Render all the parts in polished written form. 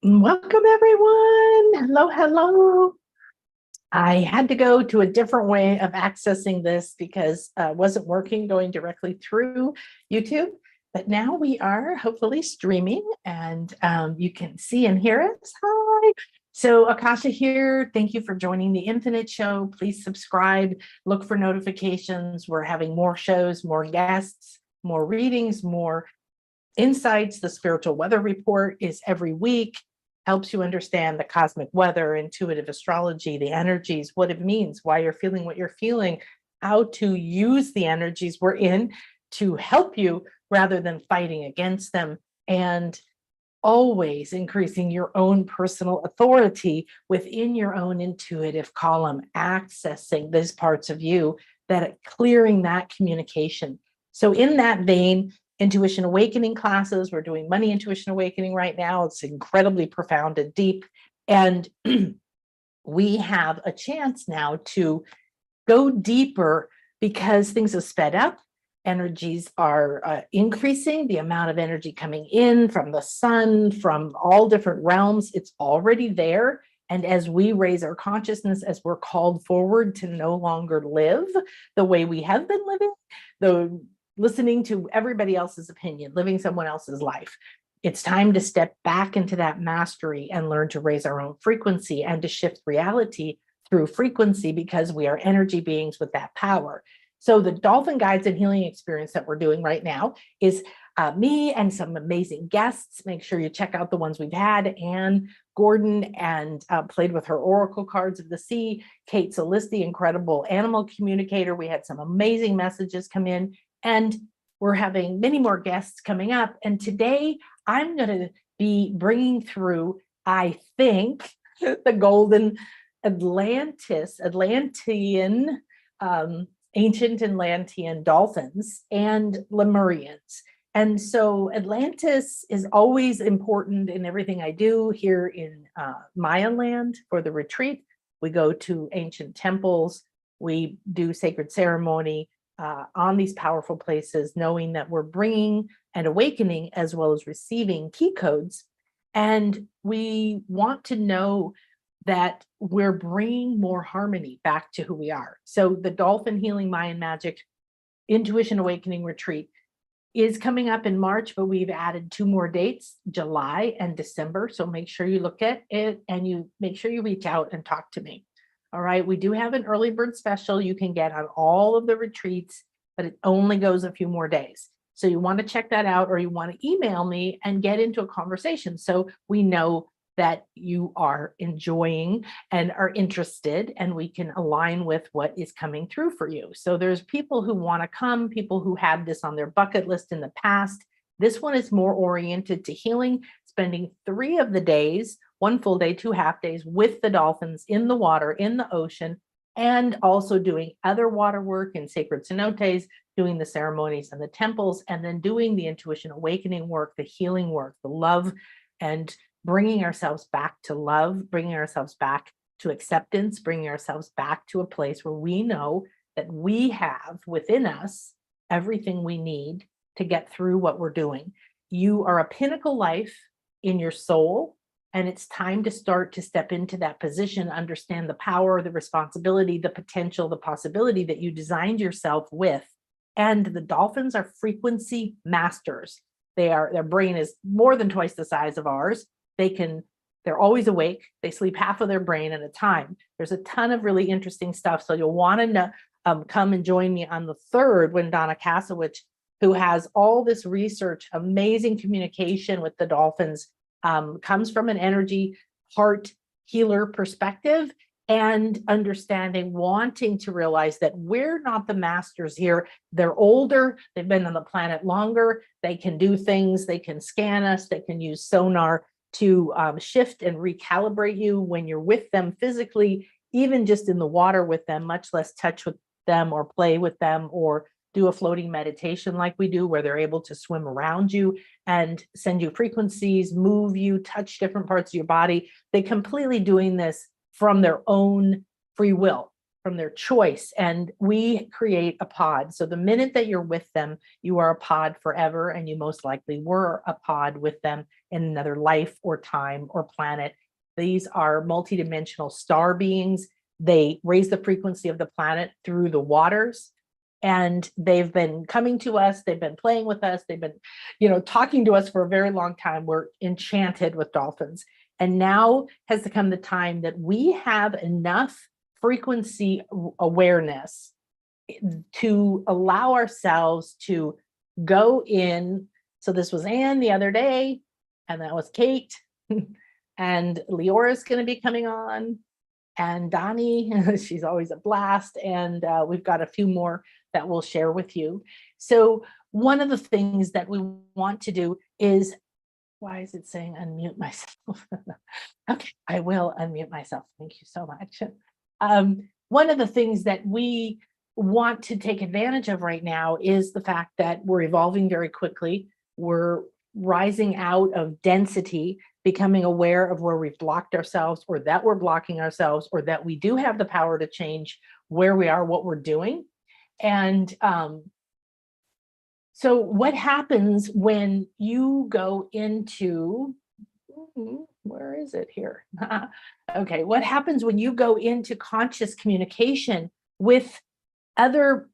Welcome, everyone. Hello, hello. I had to go to a different way of accessing this because it wasn't working going directly through YouTube. But now we are hopefully streaming and you can see and hear us. Hi. So Akasha here. Thank you for joining the Infinite Show. Please subscribe, look for notifications. We're having more shows, more guests, more readings, more insights. The spiritual weather report is every week, helps you understand the cosmic weather, intuitive astrology, the energies, what it means, why you're feeling what you're feeling, how to use the energies we're in to help you rather than fighting against them, and always increasing your own personal authority within your own intuitive column, accessing those parts of you, that clearing that communication. So in that vein, intuition awakening classes, we're doing money intuition awakening right now. It's incredibly profound and deep. And we have a chance now to go deeper because things have sped up. Energies are increasing, the amount of energy coming in from the sun, from all different realms, it's already there. And as we raise our consciousness, as we're called forward to no longer live the way we have been living, the listening to everybody else's opinion, living someone else's life, it's time to step back into that mastery and learn to raise our own frequency and to shift reality through frequency, because we are energy beings with that power. So the Dolphin Guides and Healing experience that we're doing right now is me and some amazing guests. Make sure you check out the ones we've had. Anne Gordon and played with her oracle cards of the sea. Kate Solisti, incredible animal communicator. We had some amazing messages come in, and we're having many more guests coming up. And today I'm going to be bringing through, I think, the Golden Atlantean, ancient Atlantean dolphins and Lemurians. And so Atlantis is always important in everything I do here in Maya land. For the retreat, we go to ancient temples, we do sacred ceremony on these powerful places, knowing that we're bringing an awakening as well as receiving key codes. And we want to know that we're bringing more harmony back to who we are. So the Dolphin Healing Mayan Magic Intuition Awakening Retreat is coming up in March, but we've added 2 more dates, July and December. So make sure you look at it and you make sure you reach out and talk to me. All right, we do have an early bird special you can get on all of the retreats, but it only goes a few more days. So you want to check that out, or you want to email me and get into a conversation so we know that you are enjoying and are interested, and we can align with what is coming through for you. So there's people who want to come, people who had this on their bucket list in the past. This one is more oriented to healing, spending 3 of the days, 1 full day, 2 half days with the dolphins in the water, in the ocean, and also doing other water work in sacred cenotes, doing the ceremonies and the temples, and then doing the intuition awakening work, the healing work, the love, and bringing ourselves back to love, bringing ourselves back to acceptance, bringing ourselves back to a place where we know that we have within us everything we need to get through what we're doing. You are a pinnacle life in your soul, and it's time to start to step into that position, understand the power, the responsibility, the potential, the possibility that you designed yourself with. And the dolphins are frequency masters. Their brain is more than twice the size of ours. They're always awake. They sleep half of their brain at a time. There's a ton of really interesting stuff. So you'll want to know, come and join me on the 3rd when Donna Kasowich, who has all this research, amazing communication with the dolphins, comes from an energy heart healer perspective, and understanding, wanting to realize that we're not the masters here. They're older, they've been on the planet longer, they can do things, they can scan us, they can use sonar to shift and recalibrate you when you're with them physically, even just in the water with them, much less touch with them or play with them or do a floating meditation like we do, where they're able to swim around you and send you frequencies, move you, touch different parts of your body. They're completely doing this from their own free will. from their choice, and we create a pod. So the minute that you're with them, you are a pod forever, and you most likely were a pod with them in another life or time or planet. These are multidimensional star beings. They raise the frequency of the planet through the waters, and they've been coming to us. They've been playing with us. They've been, talking to us for a very long time. We're enchanted with dolphins. And now has come the time that we have enough frequency awareness to allow ourselves to go in. So this was Anne the other day, and that was Kate, and Leora's going to be coming on, and Donnie, she's always a blast, and we've got a few more that we'll share with you. So one of the things that we want to do is, why is it saying unmute myself? Okay, I will unmute myself. Thank you so much. One of the things that we want to take advantage of right now is the fact that we're evolving very quickly. We're rising out of density, becoming aware of where we've blocked ourselves, or that we're blocking ourselves, or that we do have the power to change where we are, what we're doing. And so what happens when you go into, where is it here? Okay, what happens when you go into conscious communication with other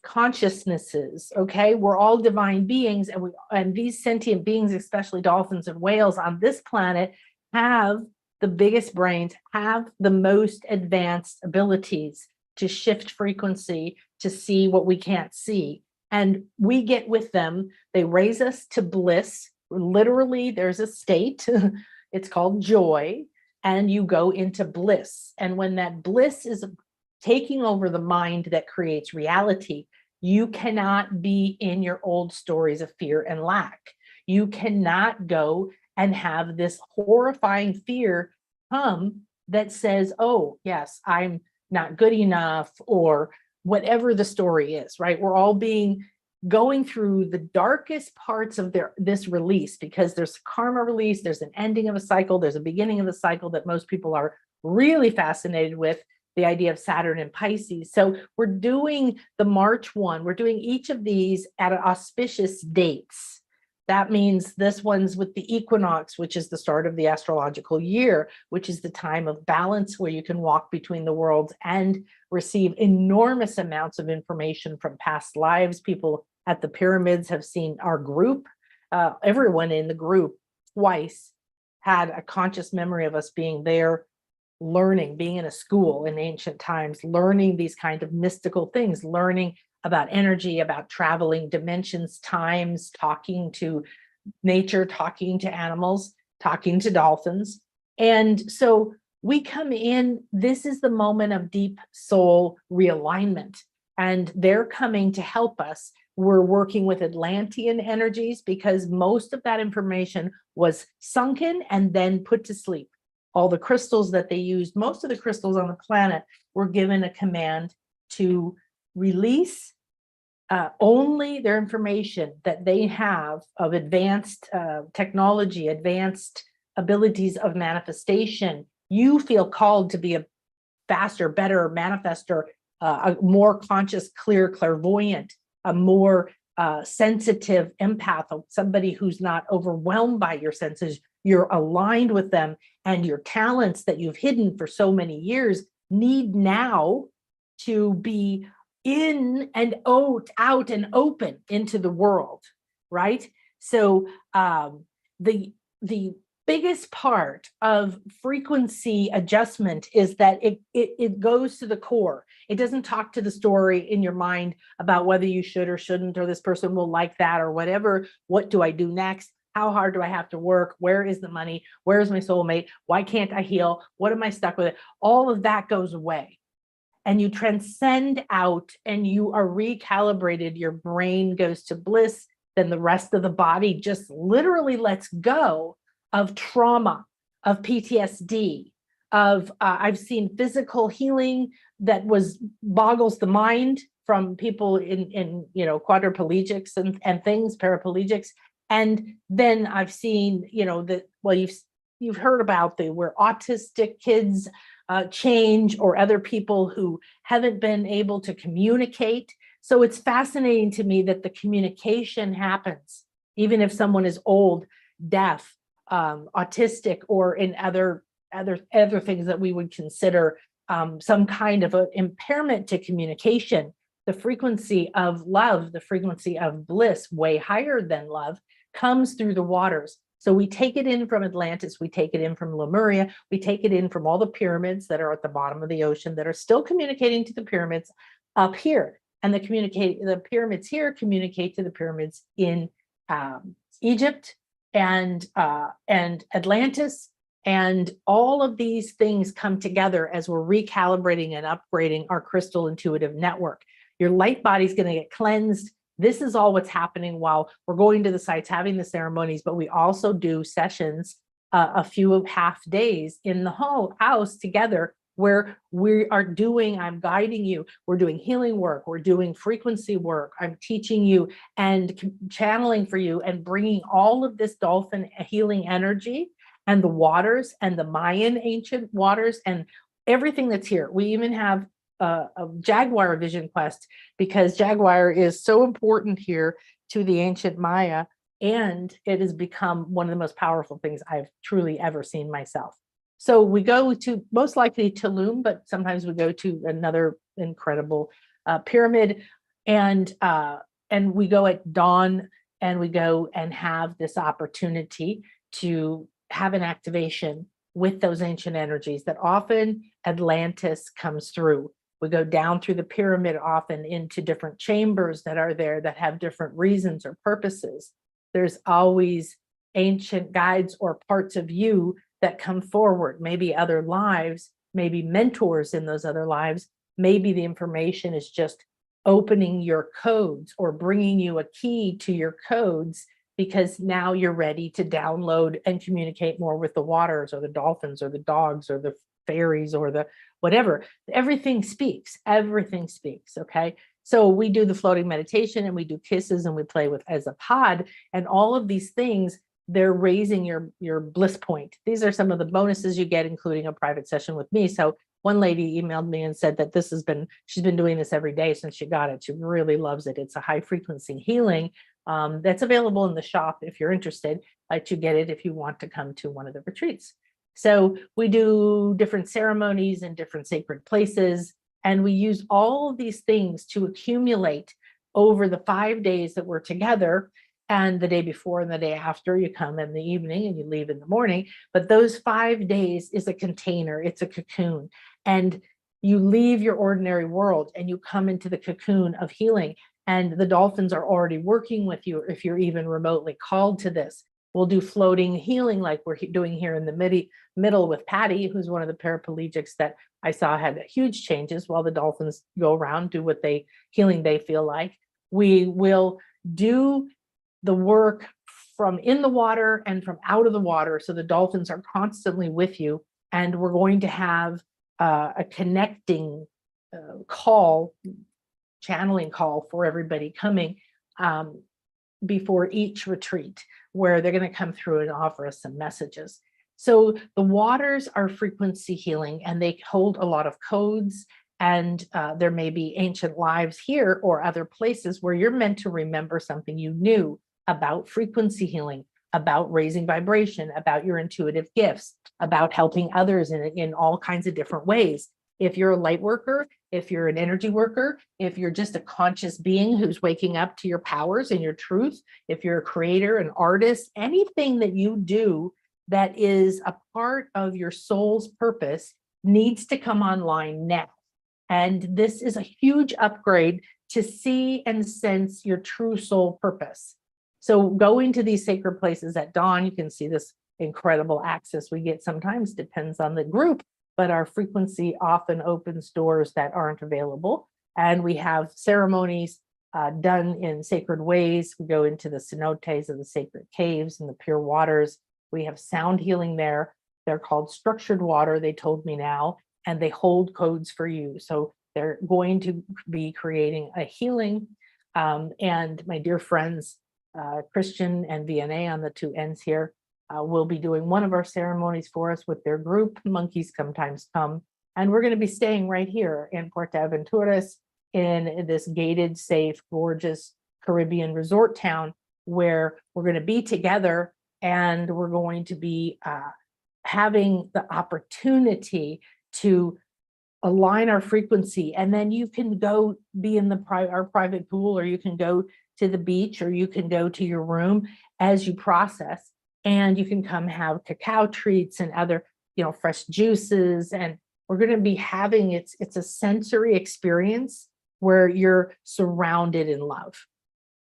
consciousnesses? Okay, we're all divine beings, and these sentient beings, especially dolphins and whales on this planet, have the biggest brains, have the most advanced abilities to shift frequency, to see what we can't see. And we get with them. They raise us to bliss. Literally, there's a state, it's called joy, and you go into bliss. And when that bliss is taking over the mind that creates reality, you cannot be in your old stories of fear and lack. You cannot go and have this horrifying fear come that says, oh, yes, I'm not good enough, or whatever the story is, right? We're all going through the darkest parts of this release, because there's karma release, there's an ending of a cycle, there's a beginning of a cycle that most people are really fascinated with, the idea of Saturn and Pisces. So we're doing the March one, we're doing each of these at auspicious dates. That means this one's with the equinox, which is the start of the astrological year, which is the time of balance where you can walk between the worlds and receive enormous amounts of information from past lives. People at the pyramids have seen our group. Everyone in the group twice had a conscious memory of us being there, learning, being in a school in ancient times, learning these kind of mystical things, learning about energy, about traveling dimensions, times, talking to nature, talking to animals, talking to dolphins. And so we come in, this is the moment of deep soul realignment, and they're coming to help us. We're working with Atlantean energies because most of that information was sunken and then put to sleep. All the crystals that they used, most of the crystals on the planet, were given a command to release only their information that they have of advanced technology, advanced abilities of manifestation. You feel called to be a faster, better manifester, a more conscious, clear, clairvoyant, a more sensitive empath, somebody who's not overwhelmed by your senses. You're aligned with them, and your talents that you've hidden for so many years need now to be in and out and open into the world, right? So the biggest part of frequency adjustment is that it goes to the core. It doesn't talk to the story in your mind about whether you should or shouldn't, or this person will like that or whatever. What do I do next? How hard do I have to work? Where is the money? Where is my soulmate? Why can't I heal? What am I stuck with? All of that goes away. And you transcend out, and you are recalibrated. Your brain goes to bliss. Then the rest of the body just literally lets go of trauma, of PTSD, of I've seen physical healing that boggles the mind from people in quadriplegics and things, paraplegics. And then I've seen, you've heard about where autistic kids change, or other people who haven't been able to communicate. So it's fascinating to me that the communication happens, even if someone is old, deaf, autistic, or in other things that we would consider some kind of an impairment to communication. The frequency of love, the frequency of bliss, way higher than love, comes through the waters. So we take it in from Atlantis, we take it in from Lemuria, we take it in from all the pyramids that are at the bottom of the ocean that are still communicating to the pyramids up here. And the pyramids here communicate to the pyramids in Egypt and Atlantis. And all of these things come together as we're recalibrating and upgrading our crystal intuitive network. Your light body is going to get cleansed. This is all what's happening while we're going to the sites, having the ceremonies, but we also do sessions, a few half days in the house together, where we are doing, I'm guiding you, we're doing healing work, we're doing frequency work, I'm teaching you and channeling for you and bringing all of this dolphin healing energy and the waters and the Mayan ancient waters and everything that's here. We even have a jaguar vision quest, because jaguar is so important here to the ancient Maya, and it has become one of the most powerful things I've truly ever seen myself. So we go to most likely Tulum, but sometimes we go to another incredible pyramid, and we go at dawn, and we go and have this opportunity to have an activation with those ancient energies that often Atlantis comes through. We go down through the pyramid, often into different chambers that are there that have different reasons or purposes. There's always ancient guides or parts of you that come forward, maybe other lives, maybe mentors in those other lives. Maybe the information is just opening your codes or bringing you a key to your codes, because now you're ready to download and communicate more with the waters or the dolphins or the dogs or the fairies or the whatever. Everything speaks, okay? So we do the floating meditation, and we do kisses, and we play with as a pod, and all of these things, they're raising your bliss point. These are some of the bonuses you get, including a private session with me. So one lady emailed me and said that she's been doing this every day since she got it. She really loves it. It's a high frequency healing that's available in the shop if you're interested to get it if you want to come to one of the retreats. So we do different ceremonies in different sacred places, and we use all of these things to accumulate over the 5 days that we're together. And the day before and the day after, you come in the evening and you leave in the morning. But those 5 days is a container, it's a cocoon. And you leave your ordinary world and you come into the cocoon of healing. And the dolphins are already working with you if you're even remotely called to this. We'll do floating healing like we're doing here in the middle with Patty, who's one of the paraplegics that I saw had huge changes while the dolphins go around, do what healing they feel like. We will do the work from in the water and from out of the water. So the dolphins are constantly with you. And we're going to have a connecting call, channeling call for everybody coming before each retreat, where they're going to come through and offer us some messages. So the waters are frequency healing, and they hold a lot of codes, and there may be ancient lives here or other places where you're meant to remember something you knew about frequency healing, about raising vibration, about your intuitive gifts, about helping others in all kinds of different ways. If you're a light worker, if you're an energy worker, if you're just a conscious being who's waking up to your powers and your truth, if you're a creator, an artist, anything that you do that is a part of your soul's purpose needs to come online now. And this is a huge upgrade to see and sense your true soul purpose. So going to these sacred places at dawn, you can see this incredible access we get sometimes, depends on the group, but our frequency often opens doors that aren't available. And we have ceremonies done in sacred ways. We go into the cenotes of the sacred caves and the pure waters. We have sound healing there. They're called structured water, they told me now, and they hold codes for you. So they're going to be creating a healing. And my dear friends, Christian and VNA on the two ends here, will be doing one of our ceremonies for us with their group. Monkeys sometimes come And we're going to be staying right here in Puerto in this gated, safe, gorgeous Caribbean resort town where we're going to be together, and we're going to be having the opportunity to align our frequency. And then you can go be in our private pool, or you can go to the beach, or you can go to your room as you process, and you can come have cacao treats and other, fresh juices. And we're going to be having, it's a sensory experience where you're surrounded in love.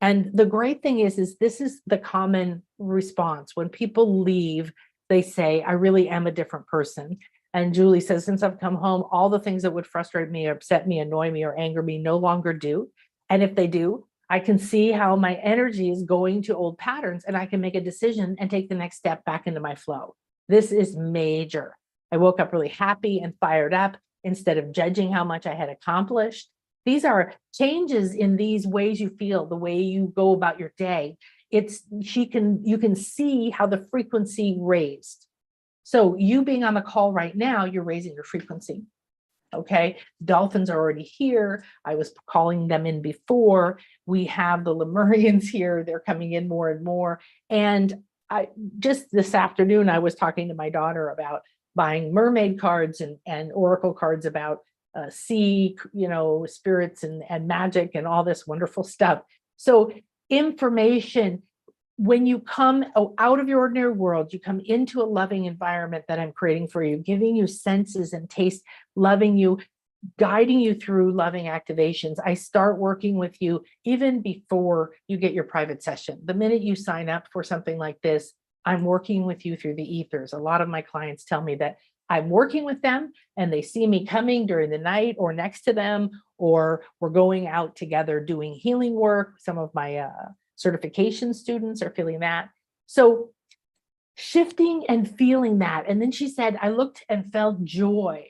And the great thing is this is the common response. When people leave, they say, I really am a different person. And Julie says, since I've come home, all the things that would frustrate me, upset me, annoy me, or anger me no longer do. And if they do, I can see how my energy is going to old patterns, and I can make a decision and take the next step back into my flow. This is major. I woke up really happy and fired up instead of judging how much I had accomplished. These are changes in these ways you feel, the way you go about your day. You can see how the frequency raised. So you being on the call right now, you're raising your frequency. Okay, dolphins are already here. I was calling them in before. We have the Lemurians here. They're coming in more and more. And just this afternoon, I was talking to my daughter about buying mermaid cards and oracle cards about sea, spirits and magic and all this wonderful stuff. So information, when you come out of your ordinary world, you come into a loving environment that I'm creating for you, giving you senses and taste, loving you, guiding you through loving activations. I start working with you even before you get your private session. The minute you sign up for something like this, I'm working with you through the ethers. A lot of my clients tell me that I'm working with them and they see me coming during the night or next to them, or we're going out together doing healing work. Some of my certification students are feeling that. So shifting and feeling that. And then she said, I looked and felt joy.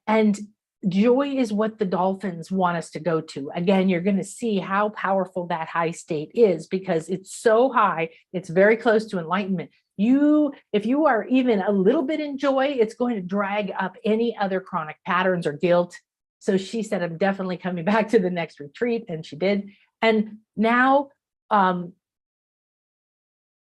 And joy is what the dolphins want us to go to. Again, you're going to see how powerful that high state is, because it's so high. It's very close to enlightenment. If you are even a little bit in joy, it's going to drag up any other chronic patterns or guilt. So she said, I'm definitely coming back to the next retreat. And she did. And now,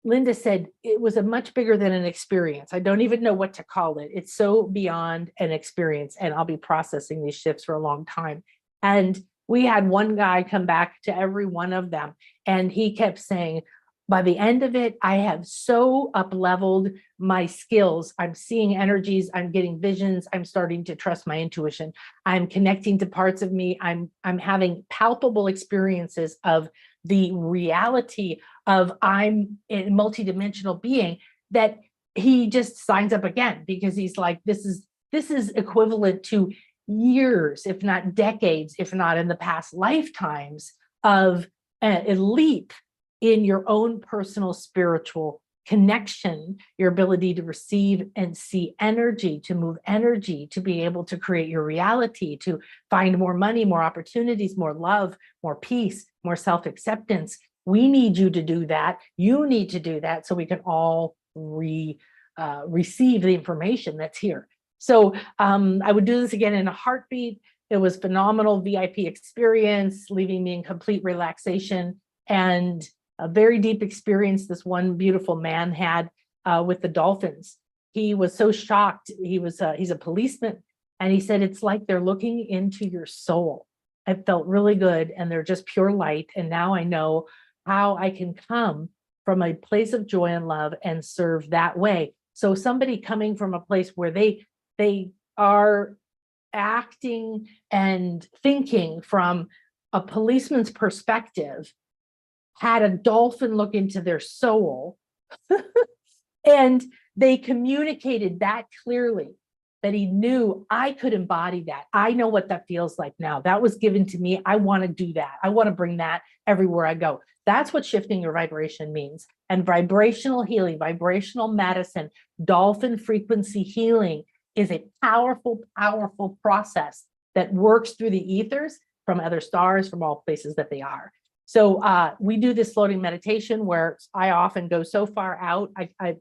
Linda said it was a much bigger than an experience. I don't even know what to call it. It's so beyond an experience, and I'll be processing these shifts for a long time. And we had one guy come back to every one of them, and he kept saying, by the end of it, I have so up-leveled my skills. I'm seeing energies, I'm getting visions, I'm starting to trust my intuition. I'm connecting to parts of me. I'm having palpable experiences of the reality of I'm a multidimensional being, that he just signs up again, because he's like, this is equivalent to years, if not decades, if not in the past lifetimes of a leap in your own personal spiritual connection, your ability to receive and see energy, to move energy, to be able to create your reality, to find more money, more opportunities, more love, more peace, more self-acceptance. We need you to do that. You need to do that so we can all receive the information that's here. So I would do this again in a heartbeat. It was phenomenal VIP experience, leaving me in complete relaxation, and a very deep experience this one beautiful man had with the dolphins. He was so shocked. He's a policeman, and he said, it's like they're looking into your soul. It felt really good, and they're just pure light. And now I know how I can come from a place of joy and love and serve that way. So somebody coming from a place where they are acting and thinking from a policeman's perspective had a dolphin look into their soul and they communicated that clearly, that he knew I could embody that. I know what that feels like now. That was given to me. I want to do that. I want to bring that everywhere I go. That's what shifting your vibration means. And vibrational healing, vibrational medicine, dolphin frequency healing is a powerful, powerful process that works through the ethers from other stars, from all places that they are. So we do this floating meditation where I often go so far out,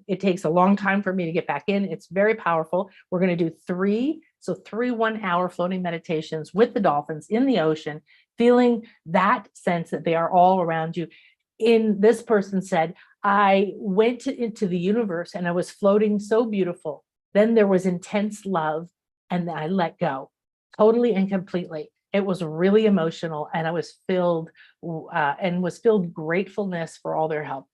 it takes a long time for me to get back in. It's very powerful. We're going to do three 1-hour floating meditations with the dolphins in the ocean, feeling that sense that they are all around you. This person said, I went into the universe and I was floating so beautiful. Then there was intense love and I let go totally and completely. It was really emotional and I was filled gratefulness for all their help.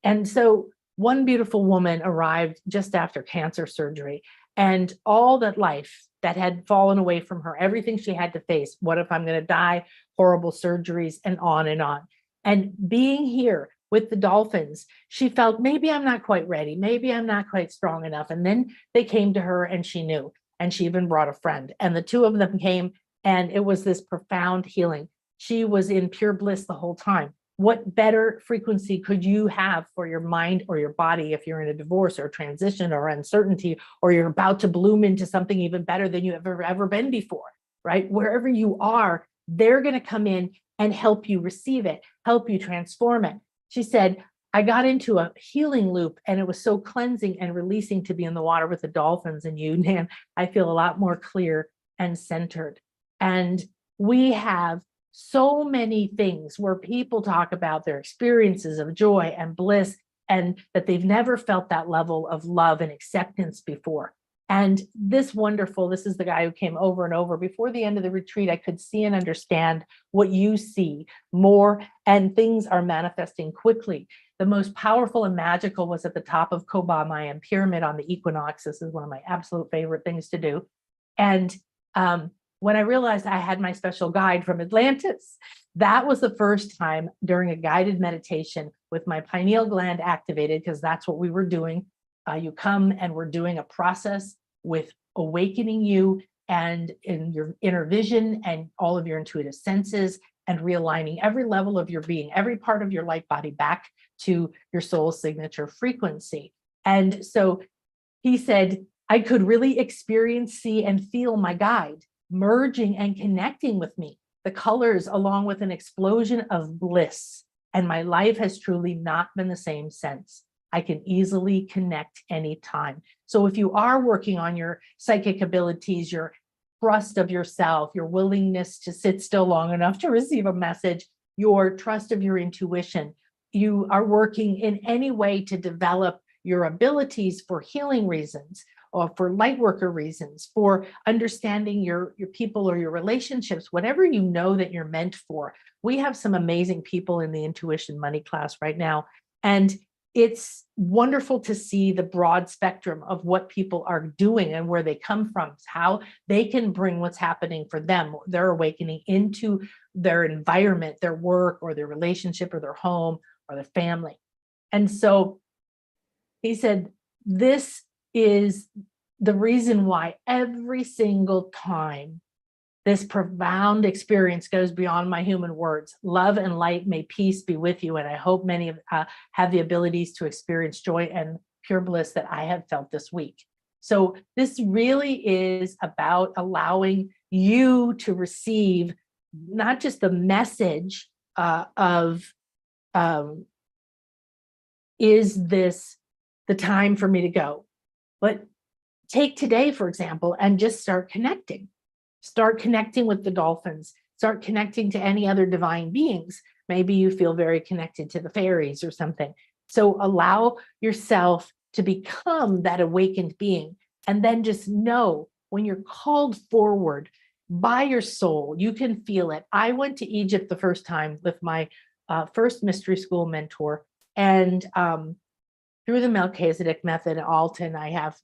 And so one beautiful woman arrived just after cancer surgery, and all that life that had fallen away from her, everything she had to face. What if I'm going to die? Horrible surgeries, and on and on. And being here with the dolphins, she felt maybe I'm not quite ready. Maybe I'm not quite strong enough. And then they came to her and she knew, and she even brought a friend, and the two of them came. And it was this profound healing. She was in pure bliss the whole time. What better frequency could you have for your mind or your body if you're in a divorce or transition or uncertainty, or you're about to bloom into something even better than you've ever been before, right? Wherever you are, they're going to come in and help you receive it, help you transform it. She said, I got into a healing loop and it was so cleansing and releasing to be in the water with the dolphins and you, Nan. I feel a lot more clear and centered. And we have so many things where people talk about their experiences of joy and bliss, and that they've never felt that level of love and acceptance before. And this is the guy who came over and over. Before the end of the retreat, I could see and understand what you see more, and things are manifesting quickly. The most powerful and magical was at the top of Koba Mayan pyramid on the equinox. This is one of my absolute favorite things to do. And when I realized I had my special guide from Atlantis, that was the first time during a guided meditation with my pineal gland activated, because that's what we were doing. You come and we're doing a process with awakening you and in your inner vision and all of your intuitive senses, and realigning every level of your being, every part of your light body back to your soul signature frequency. And so he said, I could really experience, see, and feel my guide merging and connecting with me, the colors, along with an explosion of bliss. And my life has truly not been the same since. I can easily connect anytime. So if you are working on your psychic abilities, your trust of yourself, your willingness to sit still long enough to receive a message, your trust of your intuition, you are working in any way to develop your abilities for healing reasons, or for light worker reasons, for understanding your people or your relationships, whatever you know that you're meant for. We have some amazing people in the Intuition Money class right now. And it's wonderful to see the broad spectrum of what people are doing and where they come from, how they can bring what's happening for them, their awakening, into their environment, their work or their relationship or their home or their family. And so he said, this is the reason why every single time this profound experience goes beyond my human words. Love and light, may peace be with you. And I hope many have the abilities to experience joy and pure bliss that I have felt this week. So this really is about allowing you to receive not just the message of is this the time for me to go, but take today, for example, and just start connecting. Start connecting with the dolphins. Start connecting to any other divine beings. Maybe you feel very connected to the fairies or something. So allow yourself to become that awakened being. And then just know when you're called forward by your soul, you can feel it. I went to Egypt the first time with my first mystery school mentor. And through the Melchizedek method at Alton, I have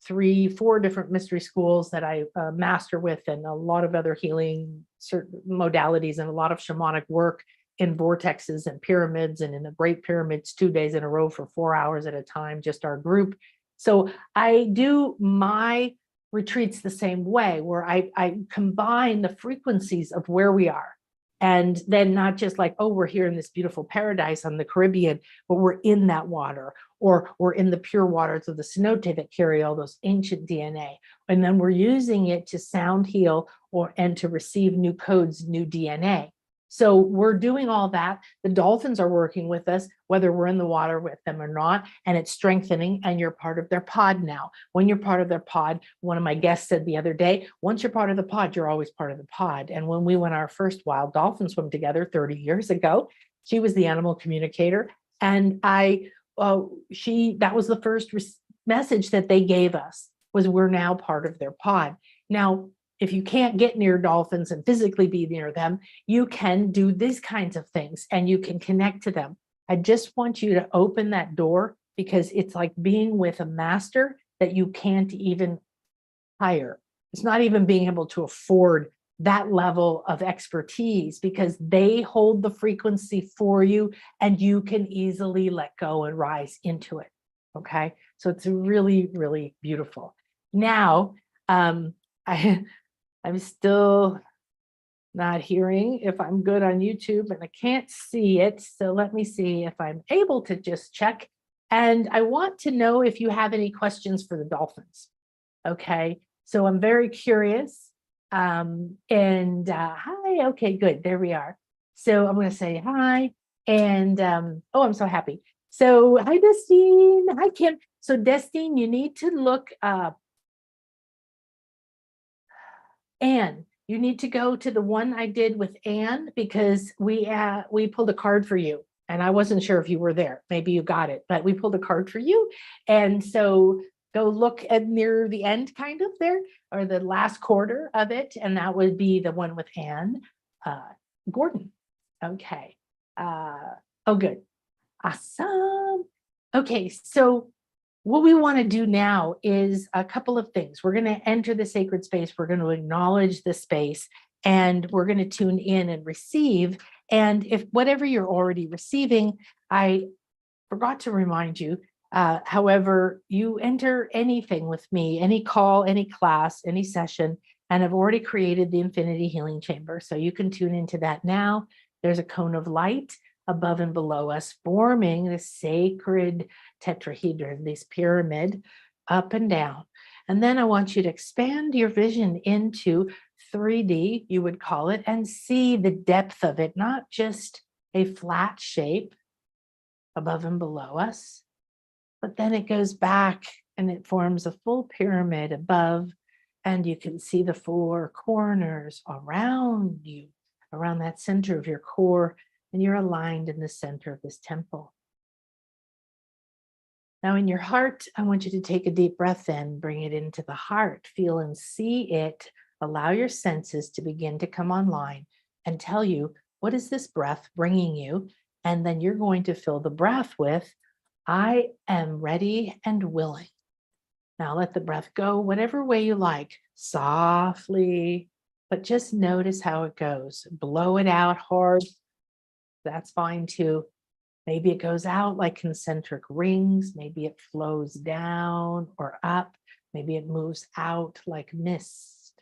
3-4 different mystery schools that I master with, and a lot of other healing certain modalities, and a lot of shamanic work in vortexes and pyramids, and in the Great Pyramids 2 days in a row for 4 hours at a time, just our group. So I do my retreats the same way, where I combine the frequencies of where we are. And then not just like, oh, we're here in this beautiful paradise on the Caribbean, but we're in that water, or we're in the pure waters of the cenote that carry all those ancient DNA. And then we're using it to sound heal and to receive new codes, new DNA. So we're doing all that. The dolphins are working with us, whether we're in the water with them or not, and it's strengthening, and you're part of their pod now. When you're part of their pod, one of my guests said the other day, once you're part of the pod, you're always part of the pod. And when we went our first wild dolphin swim together 30 years ago, she was the animal communicator. And that was the first message that they gave us, was we're now part of their pod. Now, if you can't get near dolphins and physically be near them, you can do these kinds of things and you can connect to them. I just want you to open that door, because it's like being with a master that you can't even hire. It's not even being able to afford that level of expertise, because they hold the frequency for you and you can easily let go and rise into it. Okay. So it's really, really beautiful. Now, I'm still not hearing if I'm good on YouTube, and I can't see it. So let me see if I'm able to just check. And I want to know if you have any questions for the dolphins. Okay, so I'm very curious. Hi, okay, good, there we are. So I'm gonna say hi, and oh, I'm so happy. So hi, Destine, hi, Kim. So Destine, you need to look up Anne. You need to go to the one I did with Anne, because we pulled a card for you, and I wasn't sure if you were there. Maybe you got it, but we pulled a card for you. And so go look at near the end, kind of there, or the last quarter of it, and that would be the one with Anne Gordon. Okay. Oh, good. Awesome. Okay, so what we want to do now is a couple of things. We're going to enter the sacred space. We're going to acknowledge the space, and we're going to tune in and receive. And if whatever you're already receiving, I forgot to remind you, however, you enter anything with me, any call, any class, any session, and I've already created the Infinity Healing Chamber. So you can tune into that now. There's a cone of light above and below us, forming the sacred tetrahedron, this pyramid, up and down. And then I want you to expand your vision into 3D, you would call it, and see the depth of it, not just a flat shape above and below us, but then it goes back and it forms a full pyramid above, and you can see the four corners around you, around that center of your core, and you're aligned in the center of this temple. Now in your heart, I want you to take a deep breath in, bring it into the heart, feel and see it, allow your senses to begin to come online and tell you, what is this breath bringing you? And then you're going to fill the breath with, I am ready and willing. Now let the breath go whatever way you like, softly, but just notice how it goes. Blow it out hard. That's fine too. Maybe it goes out like concentric rings. Maybe it flows down or up. Maybe it moves out like mist.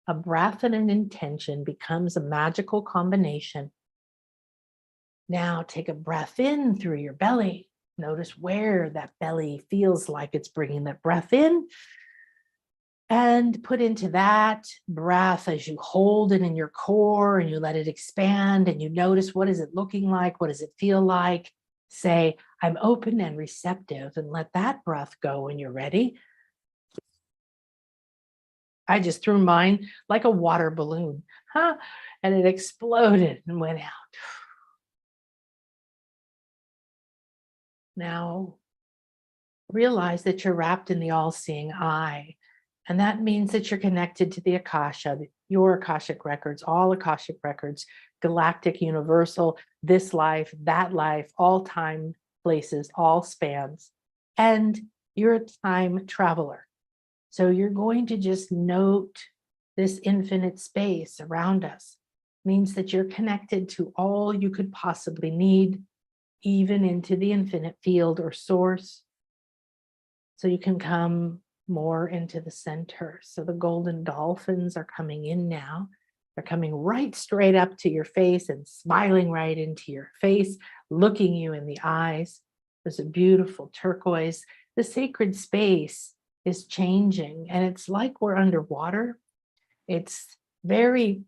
A breath and an intention becomes a magical combination. Now take a breath in through your belly. Notice where that belly feels like it's bringing that breath in. And put into that breath as you hold it in your core and you let it expand and you notice, what is it looking like? What does it feel like? Say, I'm open and receptive, and let that breath go when you're ready. I just threw mine like a water balloon, and it exploded and went out. Now, realize that you're wrapped in the all-seeing eye. And that means that you're connected to the Akasha, your Akashic records, all Akashic records, galactic, universal, this life, that life, all time, places, all spans. And you're a time traveler. So you're going to just note this infinite space around us. It means that you're connected to all you could possibly need, even into the infinite field or source. So you can come more into the center. So the golden dolphins are coming in now. They're coming right straight up to your face and smiling right into your face, looking you in the eyes. There's a beautiful turquoise. The sacred space is changing, and it's like we're underwater. It's very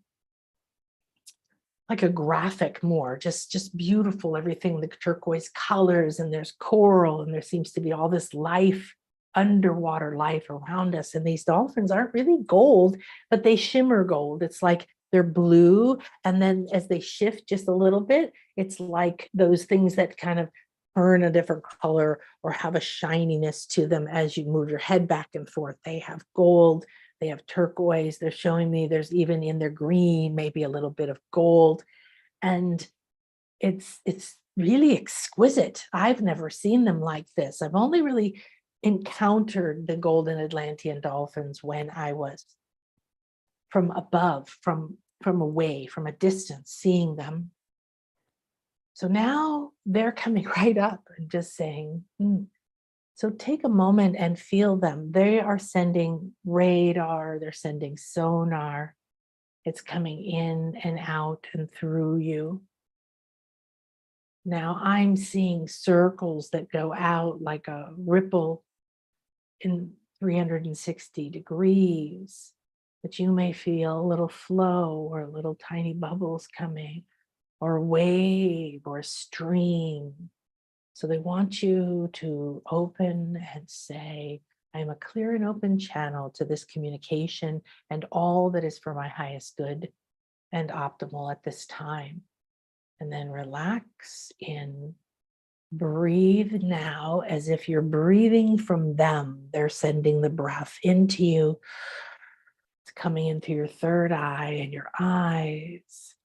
like a graphic more, just beautiful, everything, the turquoise colors, and there's coral, and there seems to be all this life, underwater life around us. And these dolphins aren't really gold, but they shimmer gold. It's like they're blue, and then as they shift just a little bit, it's like those things that kind of turn a different color or have a shininess to them as you move your head back and forth. They have gold, they have turquoise. They're showing me there's even in their green, maybe a little bit of gold. And it's really exquisite. I've never seen them like this. I've only really encountered the golden Atlantean dolphins when I was from above, from away, from a distance, seeing them. So now they're coming right up and just saying, So take a moment and feel them. They are sending radar, they're sending sonar. It's coming in and out and through you. Now I'm seeing circles that go out like a ripple in 360 degrees, but you may feel a little flow or little tiny bubbles coming, or a wave or a stream. So they want you to open and say, I am a clear and open channel to this communication and all that is for my highest good and optimal at this time. And then relax in, breathe now as if you're breathing from them. They're sending the breath into you. It's coming into your third eye and your eyes.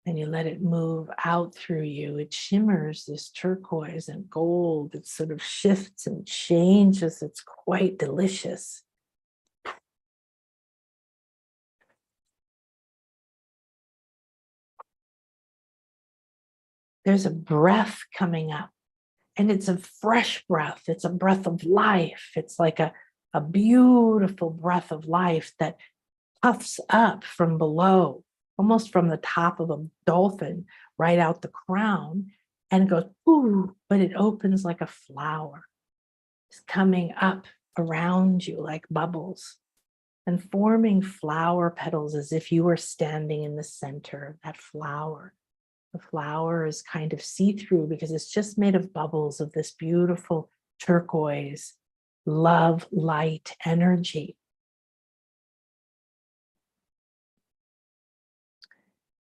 And you let it move out through you. It shimmers, this turquoise and gold. It sort of shifts and changes. It's quite delicious. There's a breath coming up, and it's a fresh breath. It's a breath of life. It's like a beautiful breath of life that puffs up from below, almost from the top of a dolphin, right out the crown, and goes, ooh, but it opens like a flower. It's coming up around you like bubbles and forming flower petals as if you were standing in the center of that flower. The flower is kind of see-through because it's just made of bubbles of this beautiful turquoise, love, light energy.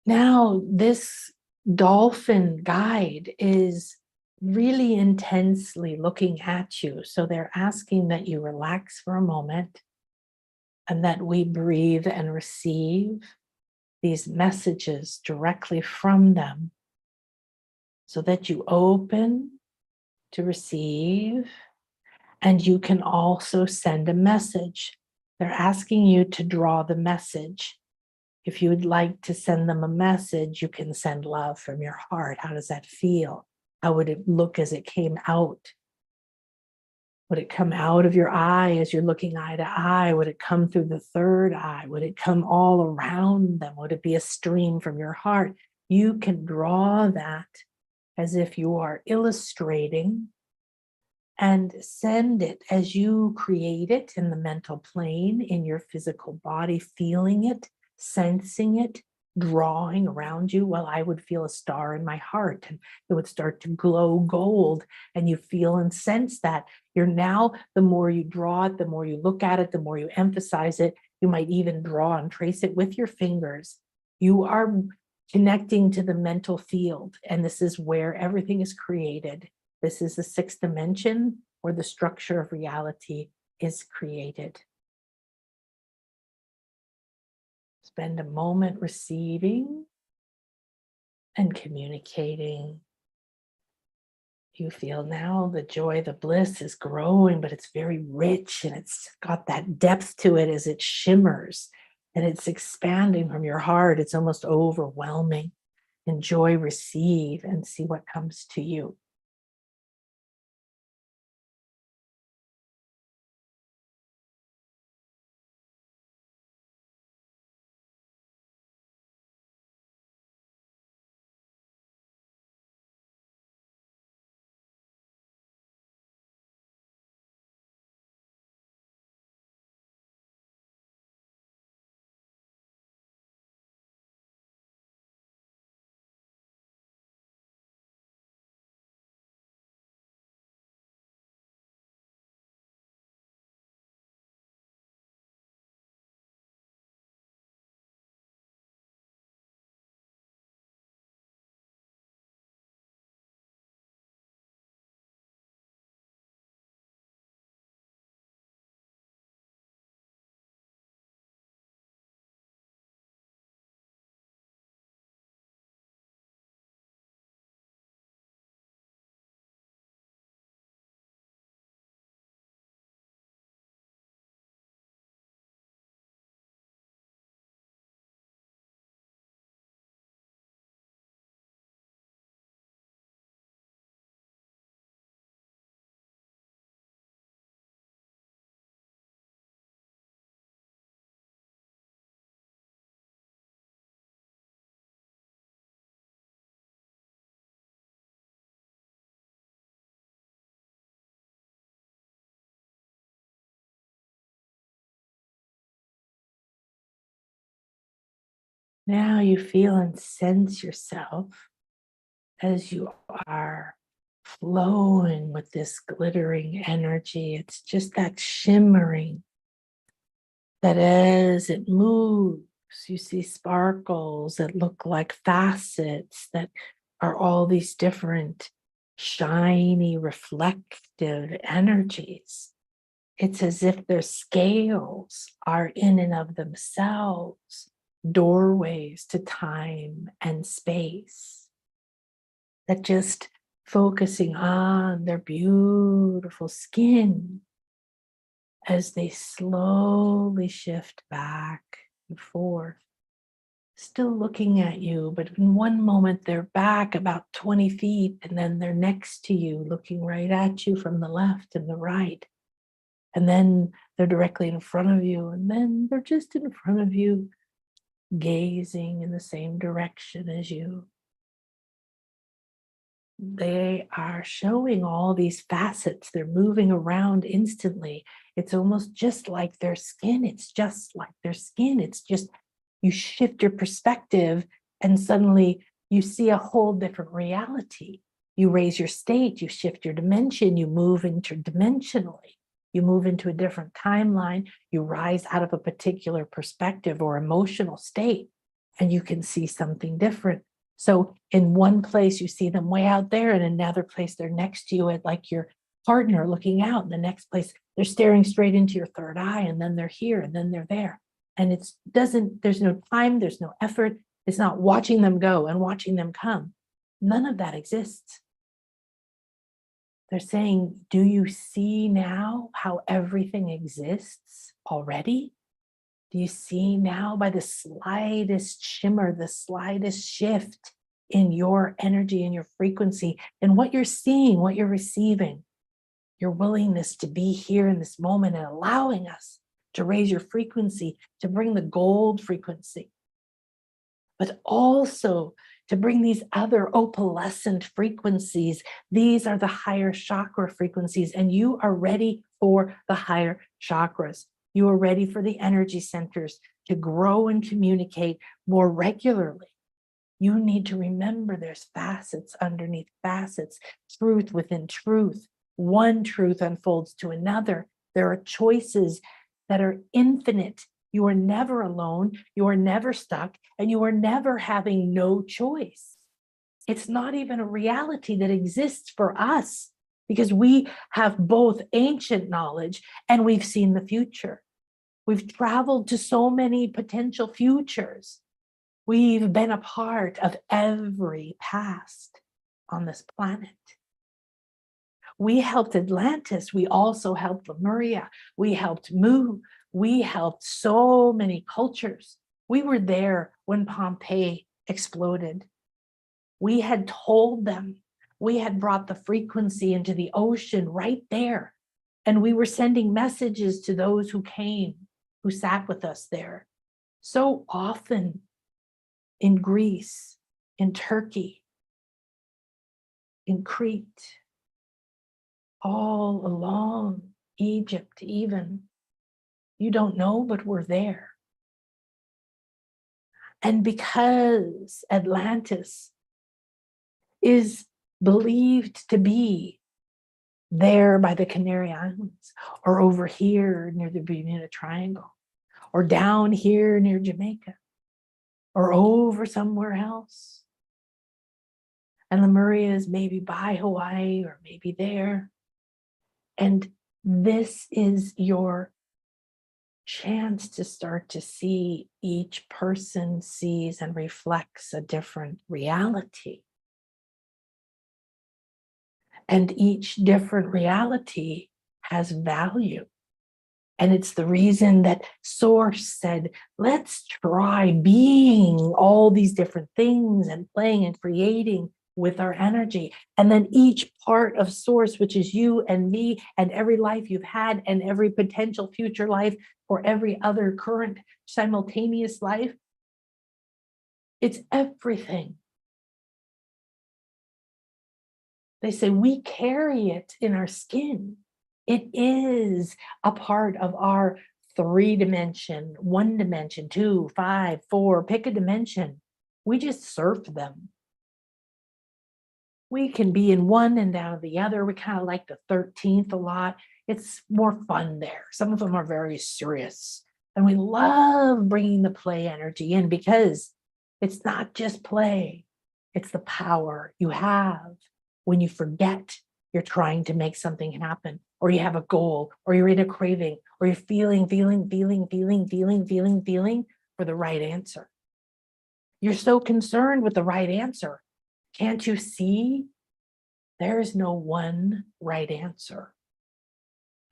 Now, this dolphin guide is really intensely looking at you. So they're asking that you relax for a moment and that we breathe and receive these messages directly from them so that you open to receive, and you can also send a message. They're asking you to draw the message. If you would like to send them a message, you can send love from your heart. How does that feel? How would it look as it came out? Would it come out of your eye as you're looking eye to eye? Would it come through the third eye? Would it come all around them? Would it be a stream from your heart? You can draw that as if you are illustrating and send it as you create it in the mental plane, in your physical body, feeling it, sensing it, drawing around you. Well, I would feel a star in my heart and it would start to glow gold, and you feel and sense that. You're now, the more you draw it, the more you look at it, the more you emphasize it. You might even draw and trace it with your fingers. You are connecting to the mental field, and this is where everything is created. This is the sixth dimension where the structure of reality is created. Spend a moment receiving and communicating. You feel now the joy, the bliss is growing, but it's very rich and it's got that depth to it as it shimmers and it's expanding from your heart. It's almost overwhelming. Enjoy, receive, and see what comes to you. Now you feel and sense yourself as you are flowing with this glittering energy. It's just that shimmering that as it moves, you see sparkles that look like facets that are all these different shiny, reflective energies. It's as if their scales are in and of themselves doorways to time and space, that just focusing on their beautiful skin as they slowly shift back and forth, still looking at you, but in one moment they're back about 20 feet, and then they're next to you, looking right at you from the left and the right. And then they're directly in front of you, and then they're just in front of you, gazing in the same direction as you. They are showing all these facets. They're moving around instantly. It's almost just like their skin. It's just like their skin. It's just, you shift your perspective and suddenly you see a whole different reality. You raise your state, you shift your dimension, you move interdimensionally. You move into a different timeline, you rise out of a particular perspective or emotional state, and you can see something different. So in one place, you see them way out there, and in another place, they're next to you at like your partner looking out. In the next place, they're staring straight into your third eye, and then they're here, and then they're there. And there's no time, there's no effort. It's not watching them go and watching them come. None of that exists. They're saying, do you see now how everything exists already? Do you see now by the slightest shimmer, the slightest shift in your energy and your frequency and what you're seeing, what you're receiving, your willingness to be here in this moment and allowing us to raise your frequency, to bring the gold frequency, but also to bring these other opalescent frequencies. These are the higher chakra frequencies, and you are ready for the higher chakras. You are ready for the energy centers to grow and communicate more regularly. You need to remember there's facets underneath facets, truth within truth. One truth unfolds to another. There are choices that are infinite. You are never alone, you are never stuck, and you are never having no choice. It's not even a reality that exists for us because we have both ancient knowledge and we've seen the future. We've traveled to so many potential futures. We've been a part of every past on this planet. We helped Atlantis. We also helped Lemuria. We helped Mu. We helped so many cultures. We were there when Pompeii exploded. We had told them. We had brought the frequency into the ocean right there. And we were sending messages to those who came, who sat with us there. So often in Greece, in Turkey, in Crete, all along Egypt even. You don't know, but we're there. And because Atlantis is believed to be there by the Canary Islands, or over here near the Bermuda Triangle, or down here near Jamaica, or over somewhere else, and Lemuria is maybe by Hawaii or maybe there. And this is your chance to start to see each person sees and reflects a different reality. And each different reality has value. And it's the reason that Source said, let's try being all these different things and playing and creating with our energy. And then each part of Source, which is you and me and every life you've had and every potential future life or every other current simultaneous life, it's everything. They say we carry it in our skin. It is a part of our 3-dimension, 1-dimension, 2, 5, 4, pick a dimension. We just surf them. We can be in one and out of the other. We kind of like the 13th a lot. It's more fun there. Some of them are very serious. And we love bringing the play energy in because it's not just play. It's the power you have when you forget you're trying to make something happen, or you have a goal, or you're in a craving, or you're feeling for the right answer. You're so concerned with the right answer. Can't you see? There is no one right answer.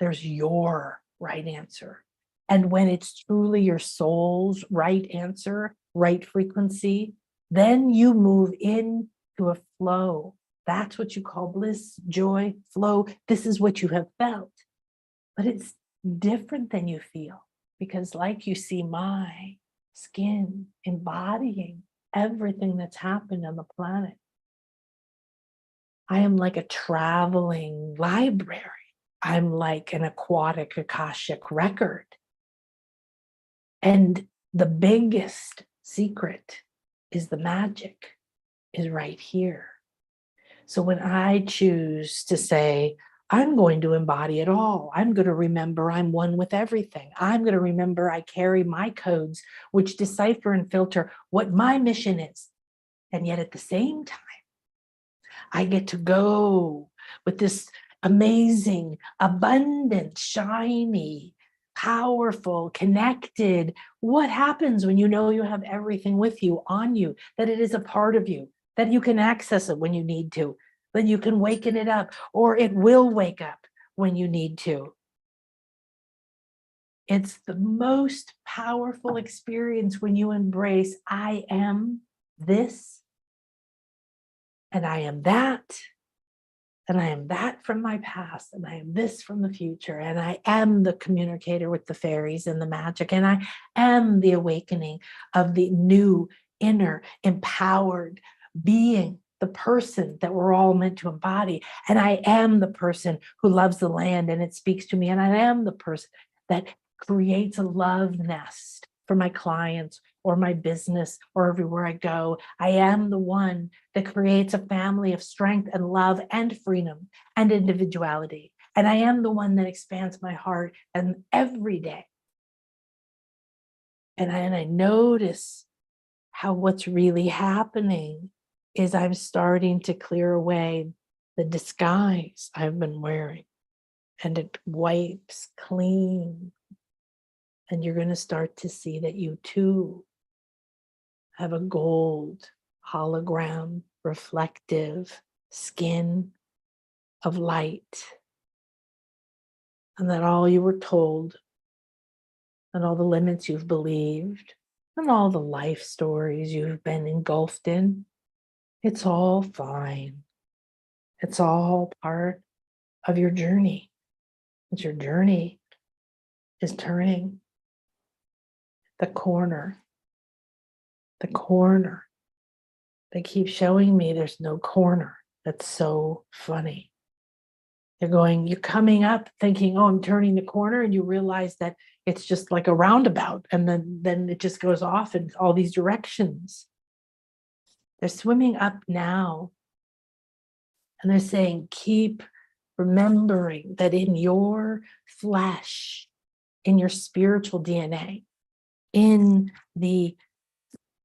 There's your right answer. And when it's truly your soul's right answer, right frequency, then you move into a flow. That's what you call bliss, joy, flow. This is what you have felt. But it's different than you feel, because like you see my skin embodying everything that's happened on the planet. I am like a traveling library. I'm like an aquatic Akashic record. And the biggest secret is the magic is right here. So when I choose to say, I'm going to embody it all. I'm going to remember I'm one with everything. I'm going to remember I carry my codes, which decipher and filter what my mission is. And yet at the same time, I get to go with this amazing, abundant, shiny, powerful, connected. What happens when you know you have everything with you, on you, that it is a part of you, that you can access it when you need to, that you can waken it up, or it will wake up when you need to. It's the most powerful experience when you embrace, I am this, and I am that, and I am that from my past, and I am this from the future, and I am the communicator with the fairies and the magic, and I am the awakening of the new, inner, empowered being, the person that we're all meant to embody. And I am the person who loves the land and it speaks to me, and I am the person that creates a love nest for my clients or my business or everywhere I go. I am the one that creates a family of strength and love and freedom and individuality. And I am the one that expands my heart and every day. And I notice how what's really happening is I'm starting to clear away the disguise I've been wearing, and it wipes clean. And you're going to start to see that you too have a gold hologram reflective skin of light, and that all you were told and all the limits you've believed and all the life stories you've been engulfed in, it's all fine. It's all part of your journey. But your journey is turning the corner. The corner. They keep showing me there's no corner. That's so funny. You're coming up thinking, oh, I'm turning the corner, and you realize that it's just like a roundabout, and then it just goes off in all these directions. They're swimming up now, and they're saying, keep remembering that in your flesh, in your spiritual DNA, in the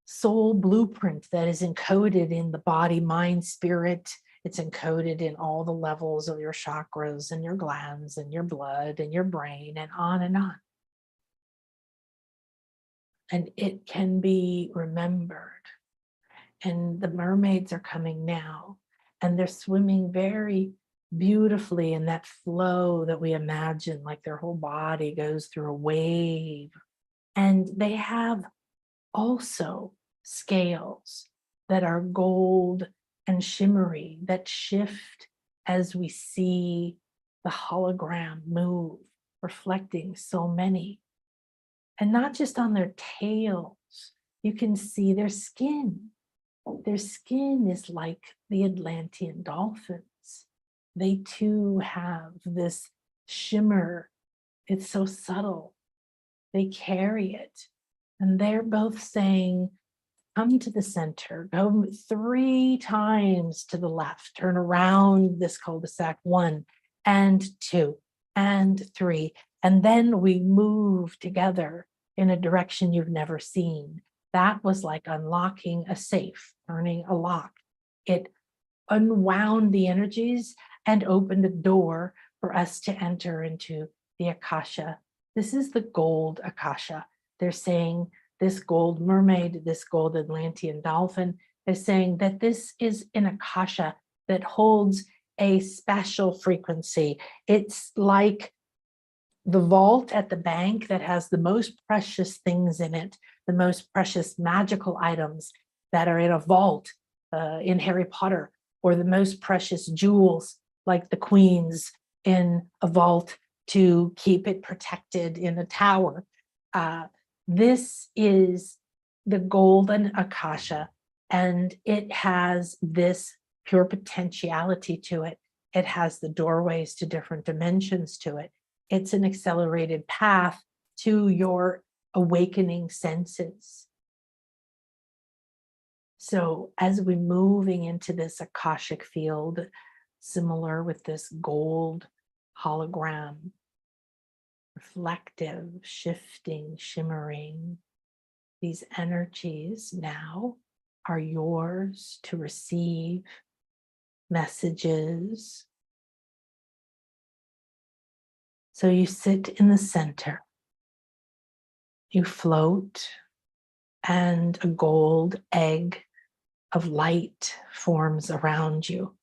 soul blueprint that is encoded in the body, mind, spirit, it's encoded in all the levels of your chakras and your glands and your blood and your brain and on and on. And it can be remembered. And the mermaids are coming now, and they're swimming very beautifully in that flow that we imagine, like their whole body goes through a wave. And they have also scales that are gold and shimmery that shift as we see the hologram move, reflecting so many. And not just on their tails, you can see their skin. Their skin is like the Atlantean dolphins. They too have this shimmer. It's so subtle. They carry it. And they're both saying, come to the center, go 3 times to the left, turn around this cul-de-sac, 1 and 2 and 3. And then we move together in a direction you've never seen. That was like unlocking a safe, turning a lock. It unwound the energies and opened a door for us to enter into the Akasha. This is the gold Akasha. They're saying this gold mermaid, this gold Atlantean dolphin is saying that this is an Akasha that holds a special frequency. It's like the vault at the bank that has the most precious things in it, the most precious magical items that are in a vault in Harry Potter, or the most precious jewels like the queens in a vault to keep it protected in a tower. This is the golden Akasha, and it has this pure potentiality to it. It has the doorways to different dimensions to it. It's an accelerated path to your awakening senses. So as we're moving into this Akashic field, similar with this gold hologram, reflective, shifting, shimmering, these energies now are yours to receive messages. So you sit in the center, you float, and a gold egg of light forms around you.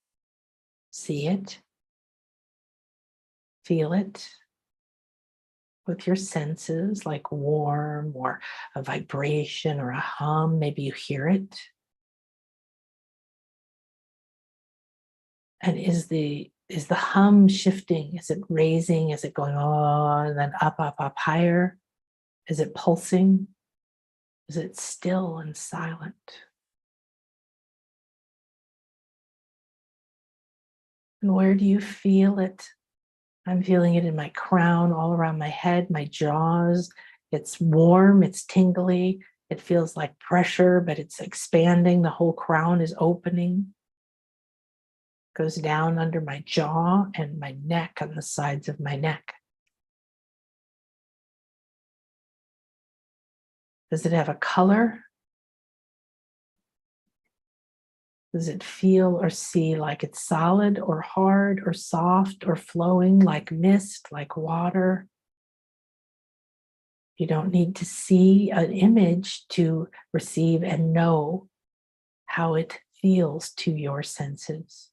See it, feel it with your senses, like warm or a vibration or a hum. Maybe you hear it. And is the hum shifting? Is it raising? Is it going on and then up, up, up higher? Is it pulsing? Is it still and silent? And where do you feel it? I'm feeling it in my crown, all around my head, my jaws. It's warm, it's tingly. It feels like pressure, but it's expanding. The whole crown is opening. Goes down under my jaw and my neck, on the sides of my neck. Does it have a color? Does it feel or see like it's solid or hard or soft or flowing like mist, like water? You don't need to see an image to receive and know how it feels to your senses.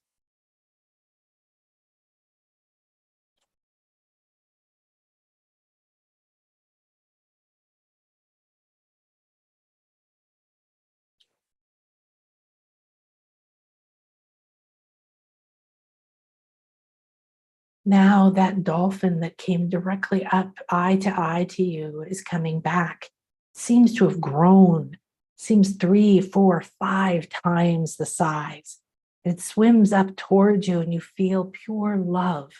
Now that dolphin that came directly up eye to you is coming back. Seems to have grown, seems 3, 4, 5 times the size. It swims up towards you and you feel pure love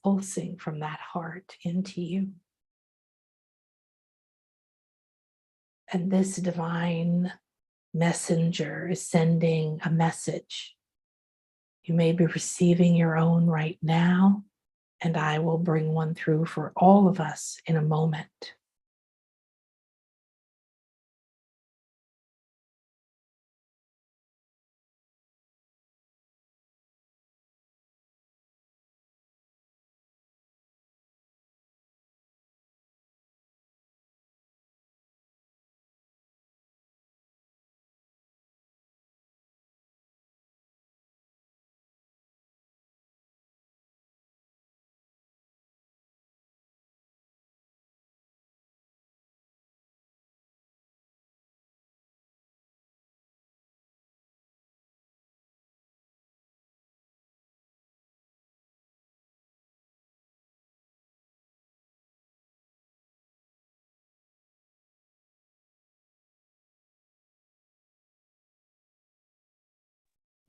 pulsing from that heart into you. And this divine messenger is sending a message. You may be receiving your own right now, and I will bring one through for all of us in a moment.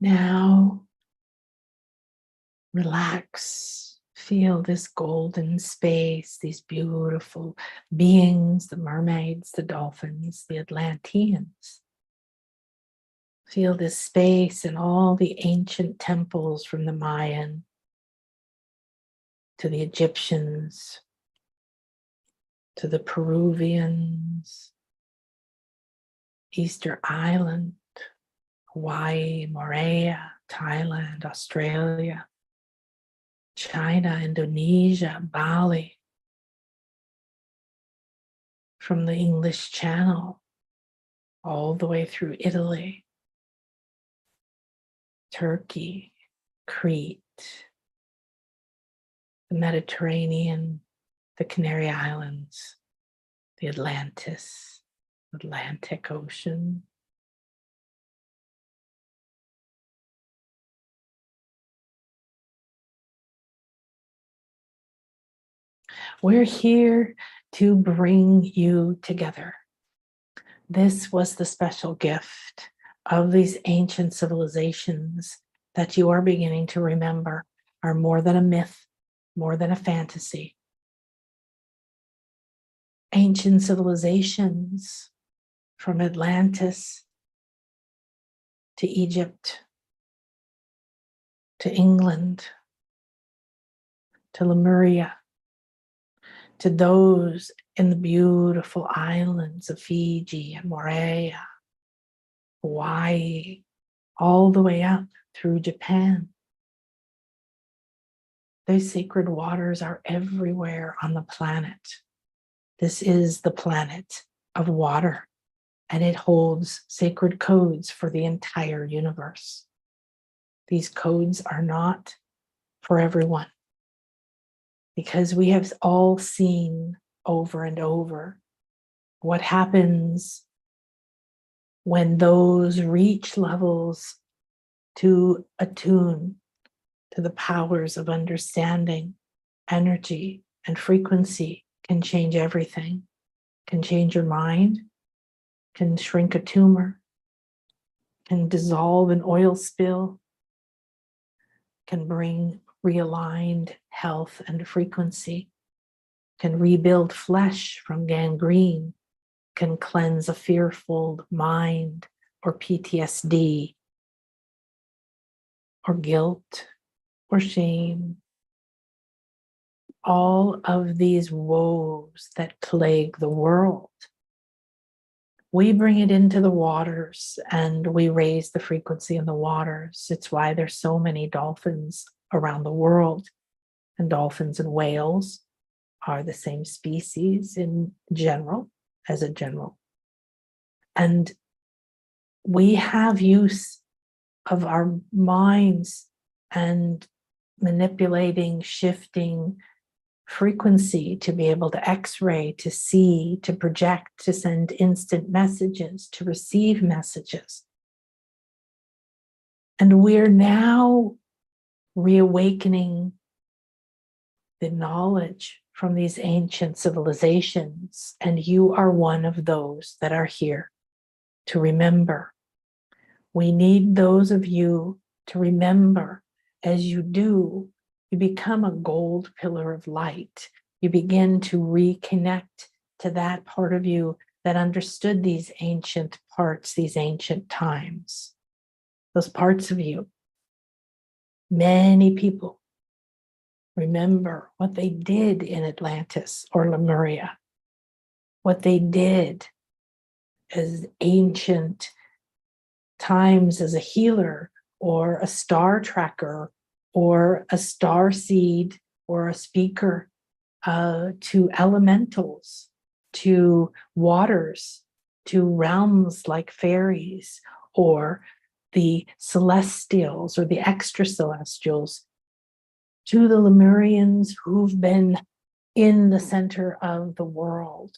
Now, relax, Feel this golden space, these beautiful beings, the mermaids, the dolphins, the Atlanteans. Feel this space in all the ancient temples from the Mayan to the Egyptians, to the Peruvians, Easter Island, Hawaii, Moorea, Thailand, Australia, China, Indonesia, Bali, from the English Channel all the way through Italy, Turkey, Crete, the Mediterranean, the Canary Islands, the Atlantic Ocean. We're here to bring you together. This was the special gift of these ancient civilizations that you are beginning to remember are more than a myth, more than a fantasy. Ancient civilizations from Atlantis to Egypt, to England, to Lemuria, to those in the beautiful islands of Fiji and Moorea, Hawaii, all the way up through Japan. Those sacred waters are everywhere on the planet. This is the planet of water, and it holds sacred codes for the entire universe. These codes are not for everyone, because we have all seen over and over what happens when those reach levels to attune to the powers of understanding, energy, and frequency can change everything, can change your mind, can shrink a tumor, can dissolve an oil spill, can bring realigned health and frequency, can rebuild flesh from gangrene, can cleanse a fearful mind or PTSD or guilt or shame. All of these woes that plague the world, we bring it into the waters and we raise the frequency in the waters. It's why there's so many dolphins around the world, and dolphins and whales are the same species in general, as a general. And we have use of our minds and manipulating, shifting frequency to be able to x-ray, to see, to project, to send instant messages, to receive messages. And we're now reawakening the knowledge from these ancient civilizations, and you are one of those that are here to remember. We need those of you to remember. As you do, you become a gold pillar of light. You begin to reconnect to that part of you that understood these ancient parts, these ancient times. Those parts of you. Many people remember what they did in Atlantis or Lemuria, what they did as ancient times as a healer or a star tracker or a star seed or a speaker to elementals, to waters, to realms like fairies or the celestials or the extra celestials, to the Lemurians who've been in the center of the world.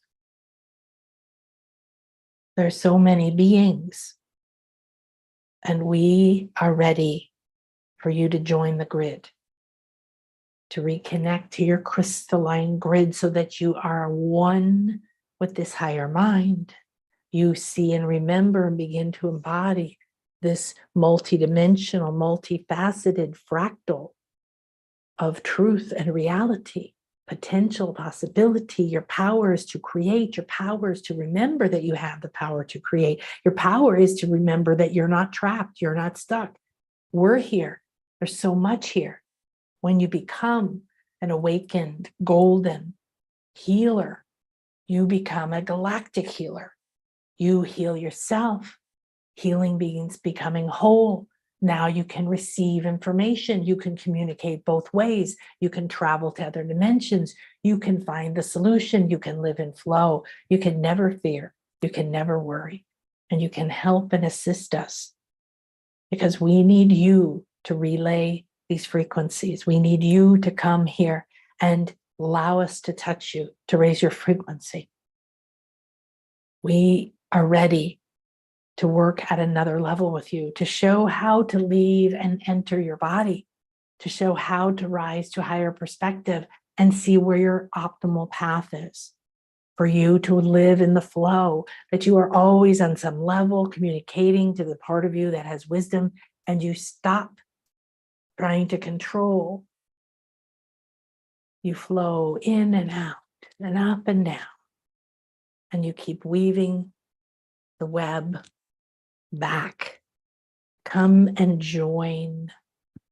There's so many beings, and we are ready for you to join the grid, to reconnect to your crystalline grid so that you are one with this higher mind. You see and remember and begin to embody this multidimensional, multifaceted fractal of truth and reality, potential, possibility. Your power is to create. Your power is to remember that you have the power to create. Your power is to remember that you're not trapped. You're not stuck. We're here. There's so much here. When you become an awakened golden healer, you become a galactic healer. You heal yourself. Healing means becoming whole. Now you can receive information. You can communicate both ways. You can travel to other dimensions. You can find the solution. You can live in flow. You can never fear. You can never worry. And you can help and assist us, because we need you to relay these frequencies. We need you to come here and allow us to touch you, to raise your frequency. We are ready to work at another level with you, to show how to leave and enter your body, to show how to rise to a higher perspective and see where your optimal path is, for you to live in the flow, that you are always on some level communicating to the part of you that has wisdom, and you stop trying to control. You flow in and out and up and down, and you keep weaving the web back. Come and join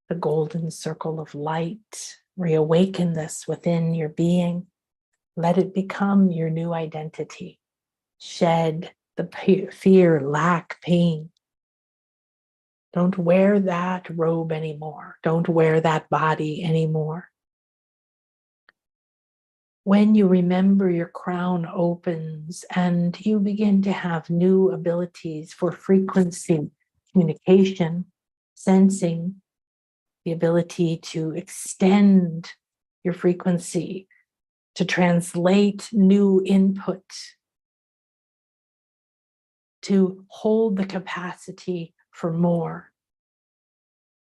the golden circle of light. Reawaken this within your being. Let it become your new identity. Shed the fear, lack, pain. Don't wear that robe anymore. Don't wear that body anymore. When you remember, your crown opens and you begin to have new abilities for frequency, communication, sensing, the ability to extend your frequency, to translate new input, to hold the capacity for more.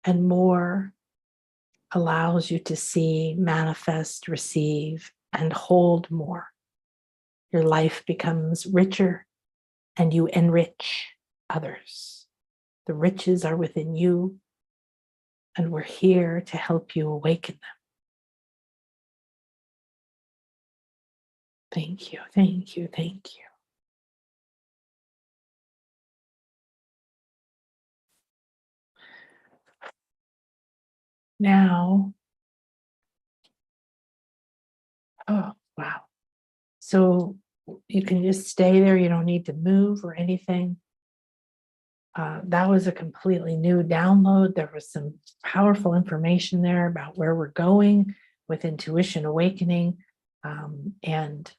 And more allows you to see, manifest, receive, and hold more. Your life becomes richer and you enrich others. The riches are within you, and we're here to help you awaken them. Thank you, thank you, thank you. Now, oh, wow. So you can just stay there. You don't need to move or anything. That was a completely new download. There was some powerful information there about where we're going with intuition awakening, and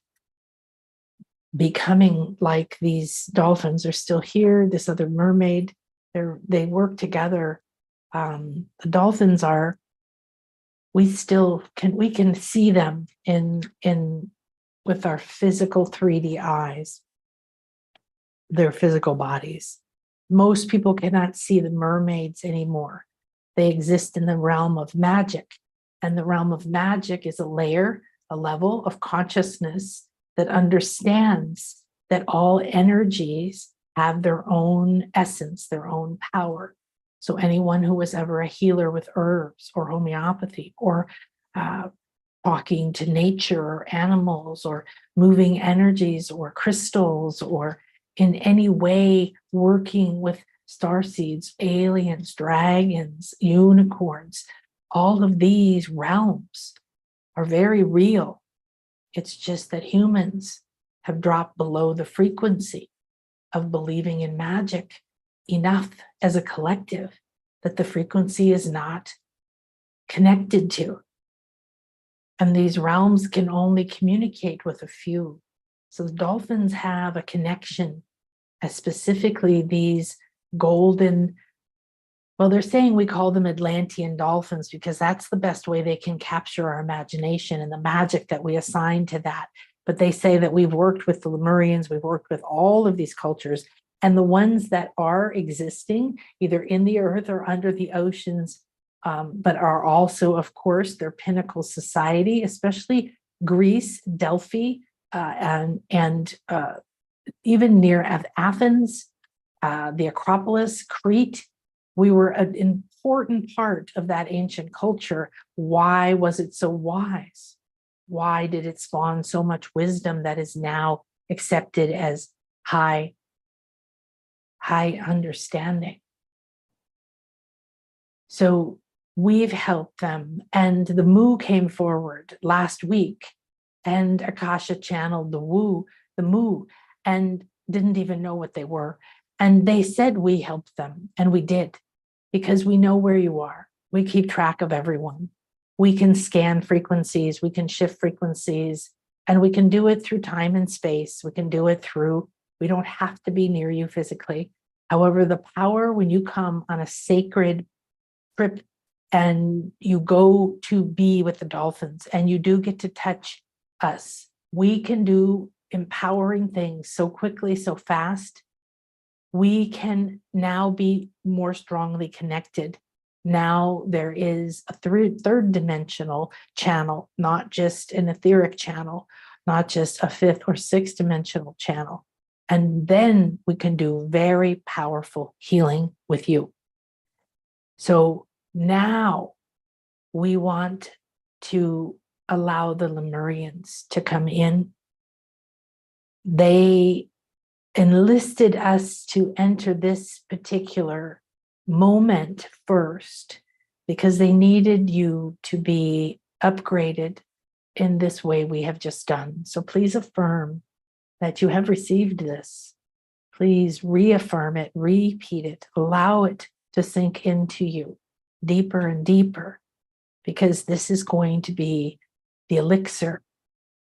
becoming like these dolphins are still here. This other mermaid, they work together. The dolphins are, we can see them in with our physical 3D eyes, their physical bodies. Most people cannot see the mermaids anymore. They exist in the realm of magic. And the realm of magic is a level of consciousness that understands that all energies have their own essence, their own power. So anyone who was ever a healer with herbs or homeopathy, or talking to nature or animals, or moving energies or crystals, or in any way working with starseeds, aliens, dragons, unicorns, all of these realms are very real. It's just that humans have dropped below the frequency of believing in magic enough as a collective that the frequency is not connected to. And these realms can only communicate with a few. So the dolphins have a connection, specifically these golden, well, they're saying we call them Atlantean dolphins because that's the best way they can capture our imagination and the magic that we assign to that. But they say that we've worked with the Lemurians, we've worked with all of these cultures, and the ones that are existing either in the earth or under the oceans, but are also, of course, their pinnacle society, especially Greece, Delphi, and even near Athens, the Acropolis, Crete, We were an important part of that ancient culture. Why was it so wise? Why did it spawn so much wisdom that is now accepted as high understanding? So we've helped them. And the Moo came forward last week, and Akasha channeled the Moo, and didn't even know what they were. And they said we helped them, and we did, because we know where you are. We keep track of everyone. We can scan frequencies, we can shift frequencies, and we can do it through time and space. We can do it through, we don't have to be near you physically. However, the power when you come on a sacred trip and you go to be with the dolphins and you do get to touch us, we can do empowering things so quickly, so fast. We can now be more strongly connected. Now there is a third dimensional channel, not just an etheric channel, not just a fifth or sixth dimensional channel. And then we can do very powerful healing with you. So now we want to allow the Lemurians to come in. They enlisted us to enter this particular moment first because they needed you to be upgraded in this way we have just done. So please affirm that you have received this. Please reaffirm it, repeat it, allow it to sink into you deeper and deeper, because this is going to be the elixir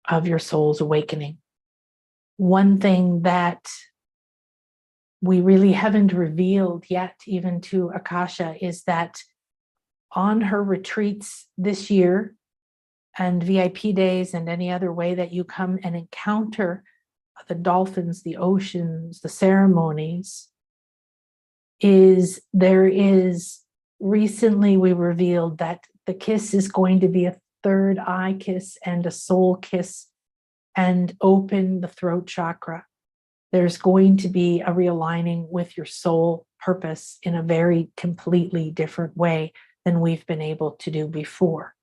of your soul's awakening. One thing that we really haven't revealed yet, even to Akasha, is that on her retreats this year and VIP days and any other way that you come and encounter the dolphins, the oceans, the ceremonies, recently we revealed that the kiss is going to be a third eye kiss and a soul kiss and open the throat chakra. There's going to be a realigning with your soul purpose in a very completely different way than we've been able to do before.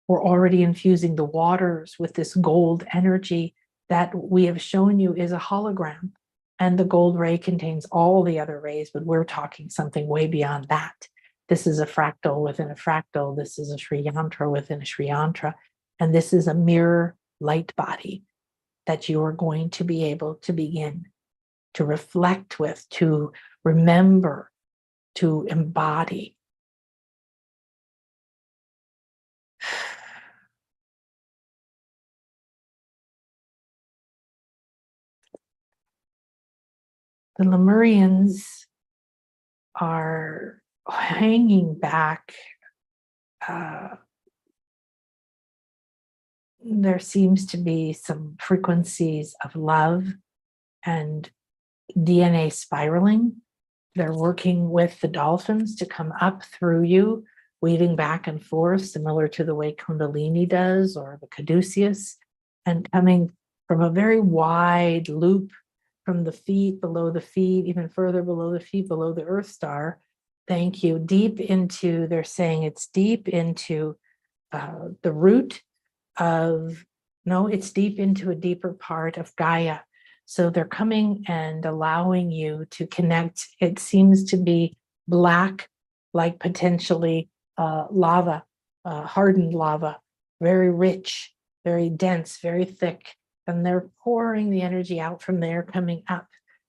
We're already infusing the waters with this gold energy that we have shown you is a hologram. And the gold ray contains all the other rays, but we're talking something way beyond that. This is a fractal within a fractal. This is a Sri Yantra within a Sri Yantra. And this is a mirror light body that you are going to be able to begin to reflect with, to remember, to embody. The Lemurians are hanging back. There seems to be some frequencies of love and DNA spiraling. They're working with the dolphins to come up through you, weaving back and forth, similar to the way Kundalini does, or the caduceus, and coming from a very wide loop from the feet, below the feet, even further below the feet, below the earth star. Thank you. Deep into, they're saying it's deep into the root of, no, it's deep into a deeper part of Gaia. So they're coming and allowing you to connect. It seems to be black, like potentially lava, hardened lava, very rich, very dense, very thick. And they're pouring the energy out from there, coming up.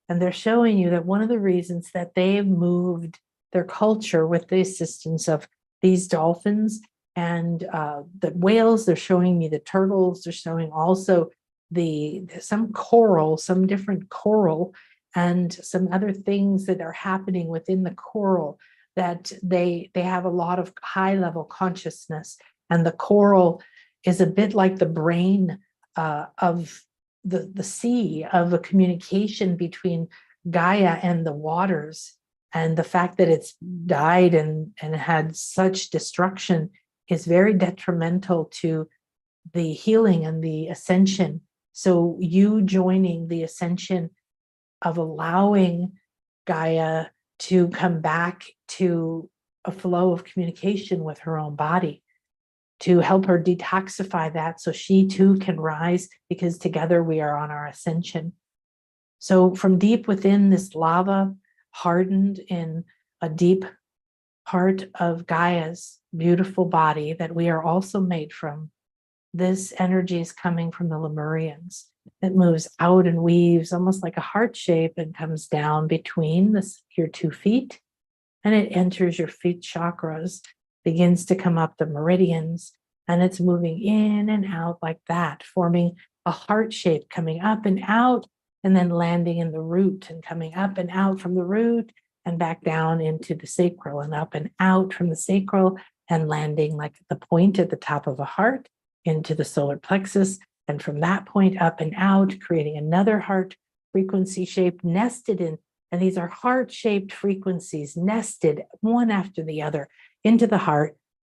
And they're showing you that one of the reasons that they've moved their culture with the assistance of these dolphins and the whales, they're showing me the turtles, they're showing also some coral, some different coral, and some other things that are happening within the coral, that they have a lot of high level consciousness. And the coral is a bit like the brain of the sea, of a communication between Gaia and the waters. And the fact that it's died and had such destruction is very detrimental to the healing and the ascension. So you joining the ascension of allowing Gaia to come back to a flow of communication with her own body, to help her detoxify that so she too can rise, because together we are on our ascension. So from deep within this lava, hardened in a deep part of Gaia's beautiful body that we are also made from, this energy is coming from the Lemurians. It moves out and weaves almost like a heart shape and comes down between your 2 feet, and it enters your feet chakras, begins to come up the meridians, and it's moving in and out like that, forming a heart shape, coming up and out, and then landing in the root and coming up and out from the root and back down into the sacral, and up and out from the sacral and landing like the point at the top of a heart into the solar plexus, and from that point up and out, creating another heart frequency shape nested in. And these are heart-shaped frequencies nested one after the other into the heart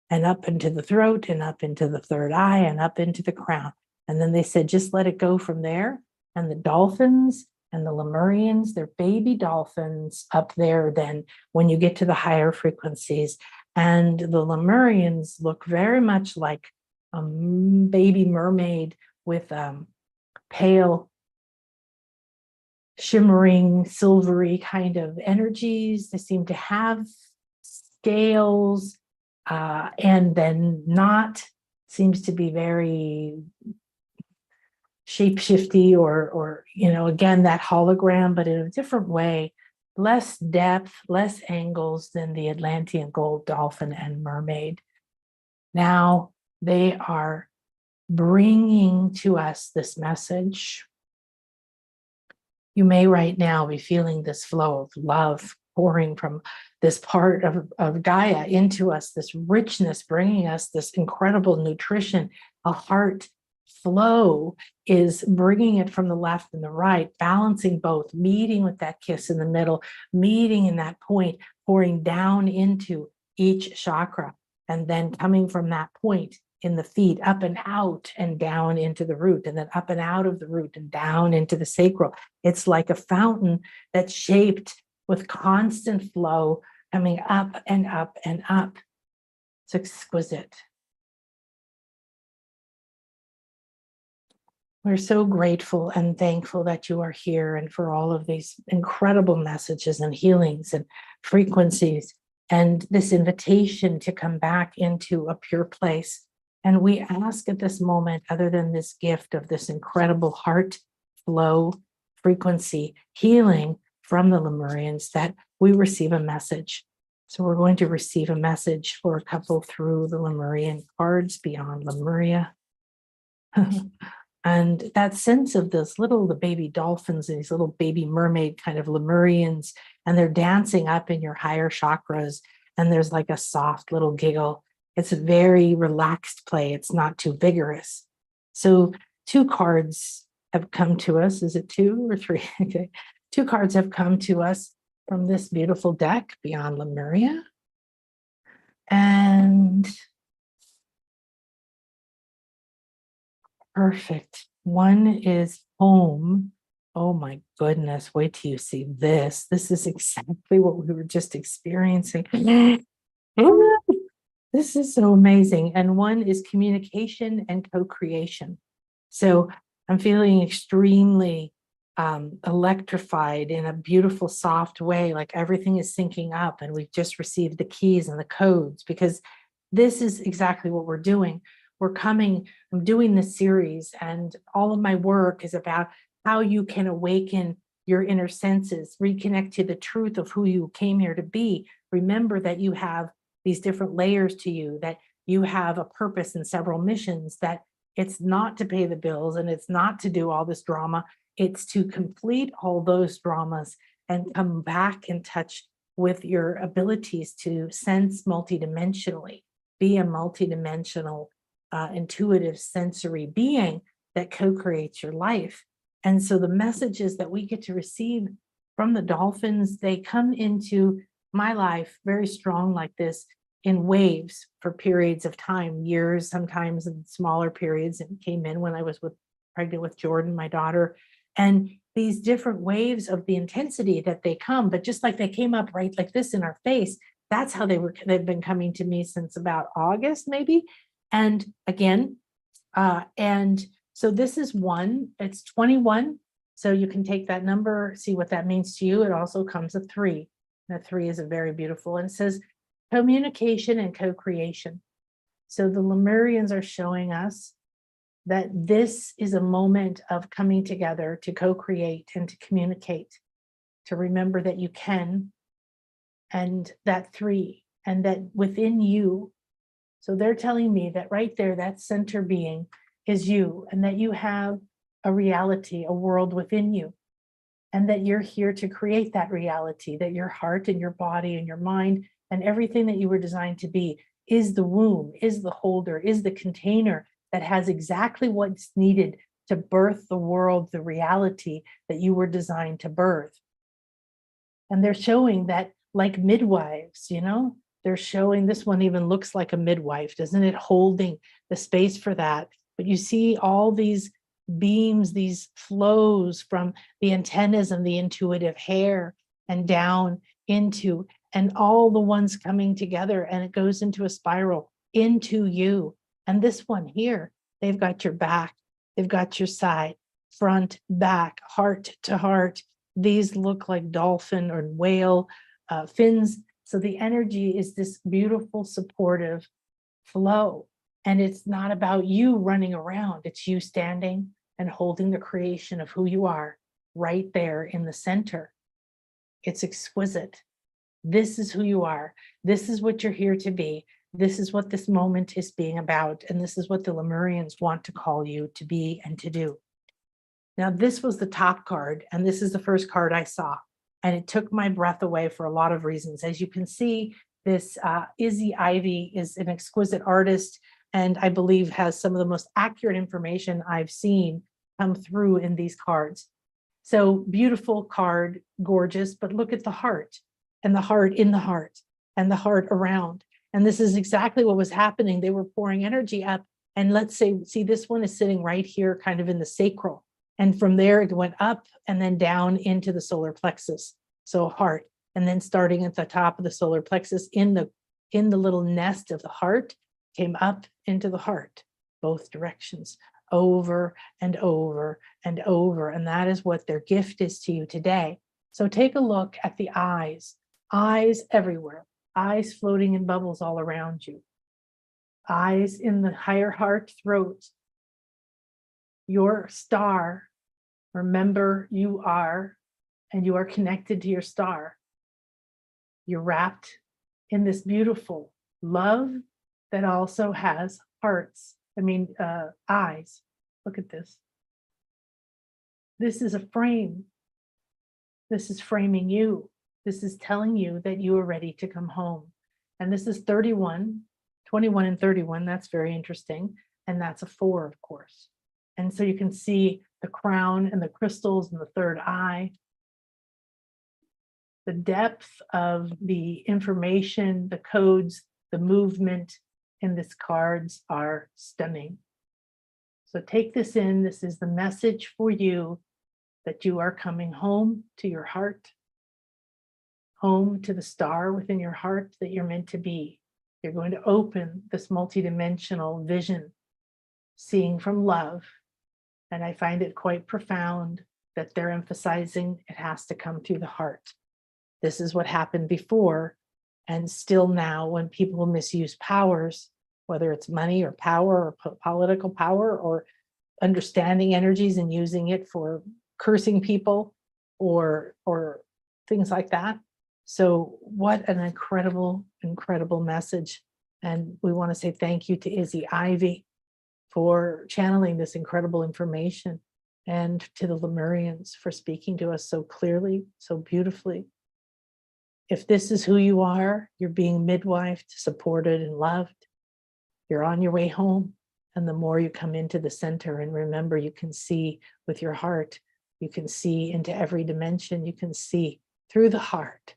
and up into the throat and up into the third eye and up into the crown. And then they said, just let it go from there. And the dolphins and the Lemurians, they're baby dolphins up there then when you get to the higher frequencies. And the Lemurians look very much like a baby mermaid with pale, shimmering, silvery kind of energies. They seem to have scales, and then not, seems to be very shapeshifty or again, that hologram, but in a different way, less depth, less angles than the Atlantean gold dolphin and mermaid. Now they are bringing to us this message. You may right now be feeling this flow of love pouring from this part of Gaia into us, this richness, bringing us this incredible nutrition. A heart flow is bringing it from the left and the right, balancing both, meeting with that kiss in the middle, meeting in that point, pouring down into each chakra, and then coming from that point in the feet, up and out and down into the root, and then up and out of the root and down into the sacral. It's like a fountain that's shaped with constant flow, coming up and up and up. It's exquisite. We're so grateful and thankful that you are here, and for all of these incredible messages and healings and frequencies, and this invitation to come back into a pure place. And we ask at this moment, other than this gift of this incredible heart flow frequency healing from the Lemurians, that we receive a message. So we're going to receive a message for a couple through the Lemurian cards beyond Lemuria. And that sense of the baby dolphins and these little baby mermaid kind of Lemurians, and they're dancing up in your higher chakras, and there's like a soft little giggle. It's a very relaxed play. It's not too vigorous. So 2 cards have come to us. Is it 2 or 3? Okay. 2 cards have come to us from this beautiful deck, Beyond Lemuria. And perfect. One is home. Oh my goodness. Wait till you see this. This is exactly what we were just experiencing. This is so amazing. And one is communication and co-creation. So I'm feeling extremely electrified in a beautiful, soft way, like everything is syncing up, and we've just received the keys and the codes, because this is exactly what we're doing. I'm doing this series, and all of my work is about how you can awaken your inner senses, reconnect to the truth of who you came here to be. Remember that you have these different layers to you, that you have a purpose and several missions, that it's not to pay the bills and it's not to do all this drama. It's to complete all those dramas and come back in touch with your abilities to sense multidimensionally, be a multidimensional, intuitive sensory being that co-creates your life. And so the messages that we get to receive from the dolphins, they come into my life very strong like this, in waves for periods of time, years, sometimes in smaller periods. It came in when I was pregnant with Jordan, my daughter, and these different waves of the intensity that they come, but just like they came up right like this in our face, That's how they've been coming to me since about August, maybe. And again, and so this is one, it's 21. So you can take that number, see what that means to you. It also comes a 3. That 3 is a very beautiful, and it says communication and co-creation. So the Lemurians are showing us that this is a moment of coming together to co-create and to communicate, to remember that you can, and that 3, and that within you. So they're telling me that right there, that center being is you, and that you have a reality, a world within you, and that you're here to create that reality, that your heart and your body and your mind and everything that you were designed to be is the womb, is the holder, is the container that has exactly what's needed to birth the world, the reality that you were designed to birth. And they're showing that, like midwives, you know, they're showing, this one even looks like a midwife, doesn't it? Holding the space for that. But you see all these beams, these flows from the antennas and the intuitive hair and down into, and all the ones coming together, and it goes into a spiral into you. And this one here, they've got your back, they've got your side, front, back, heart to heart. These look like dolphin or whale fins. So the energy is this beautiful, supportive flow. And it's not about you running around. It's you standing and holding the creation of who you are right there in the center. It's exquisite. This is who you are. This is what you're here to be. This is what this moment is being about. And this is what the Lemurians want to call you to be and to do. Now, this was the top card, and this is the first card I saw. And it took my breath away for a lot of reasons. As you can see, this Izzy Ivy is an exquisite artist, and I believe has some of the most accurate information I've seen come through in these cards. So beautiful card, gorgeous, but look at the heart, and the heart in the heart, and the heart around. And this is exactly what was happening. They were pouring energy up, and let's say, see, this one is sitting right here, kind of in the sacral. And from there, it went up and then down into the solar plexus. So heart, and then starting at the top of the solar plexus in the little nest of the heart, came up into the heart, both directions, over and over and over. And that is what their gift is to you today. So take a look at the eyes everywhere, eyes floating in bubbles all around you, eyes in the higher heart throat. Your star, remember you are, and you are connected to your star. You're wrapped in this beautiful love that also has hearts. Eyes. Look at this. This is a frame. This is framing you. This is telling you that you are ready to come home. And this is 31, 21 and 31. That's very interesting. And that's a 4, of course. And so you can see the crown and the crystals and the third eye. The depth of the information, the codes, the movement in these cards are stunning. So take this in. This is the message for you that you are coming home to your heart, home to the star within your heart that you're meant to be. You're going to open this multidimensional vision, seeing from love. And I find it quite profound that they're emphasizing it has to come through the heart. This is what happened before, and still now when people misuse powers, whether it's money or power or political power or understanding energies and using it for cursing people or things like that. So what an incredible, incredible message. And we want to say thank you to Izzy Ivy for channeling this incredible information, and to the Lemurians for speaking to us so clearly, so beautifully. If this is who you are, you're being midwifed, supported, and loved. You're on your way home. And the more you come into the center, and remember, you can see with your heart, you can see into every dimension, you can see through the heart,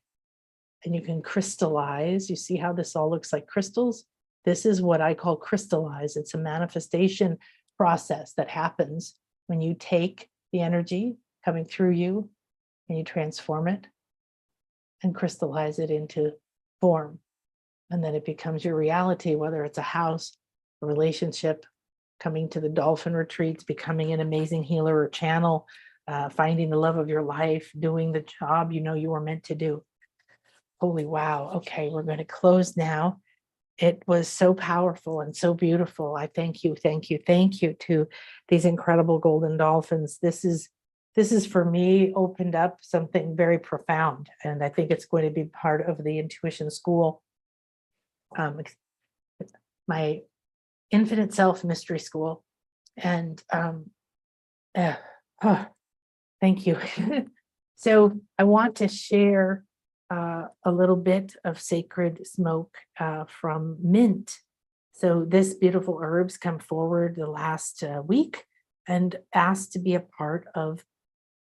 and you can crystallize. You see how this all looks like crystals? This is what I call crystallize. It's a manifestation process that happens when you take the energy coming through you and you transform it and crystallize it into form. And then it becomes your reality, whether it's a house, a relationship, coming to the dolphin retreats, becoming an amazing healer or channel, finding the love of your life, doing the job you know you were meant to do. Holy wow. Okay, we're going to close now. It was so powerful and so beautiful. I thank you to these incredible golden dolphins. This is for me opened up something very profound, and I think it's going to be part of the intuition school, my infinite self mystery school. And thank you. So I want to share a little bit of sacred smoke from mint. So this beautiful herbs come forward the last week and asked to be a part of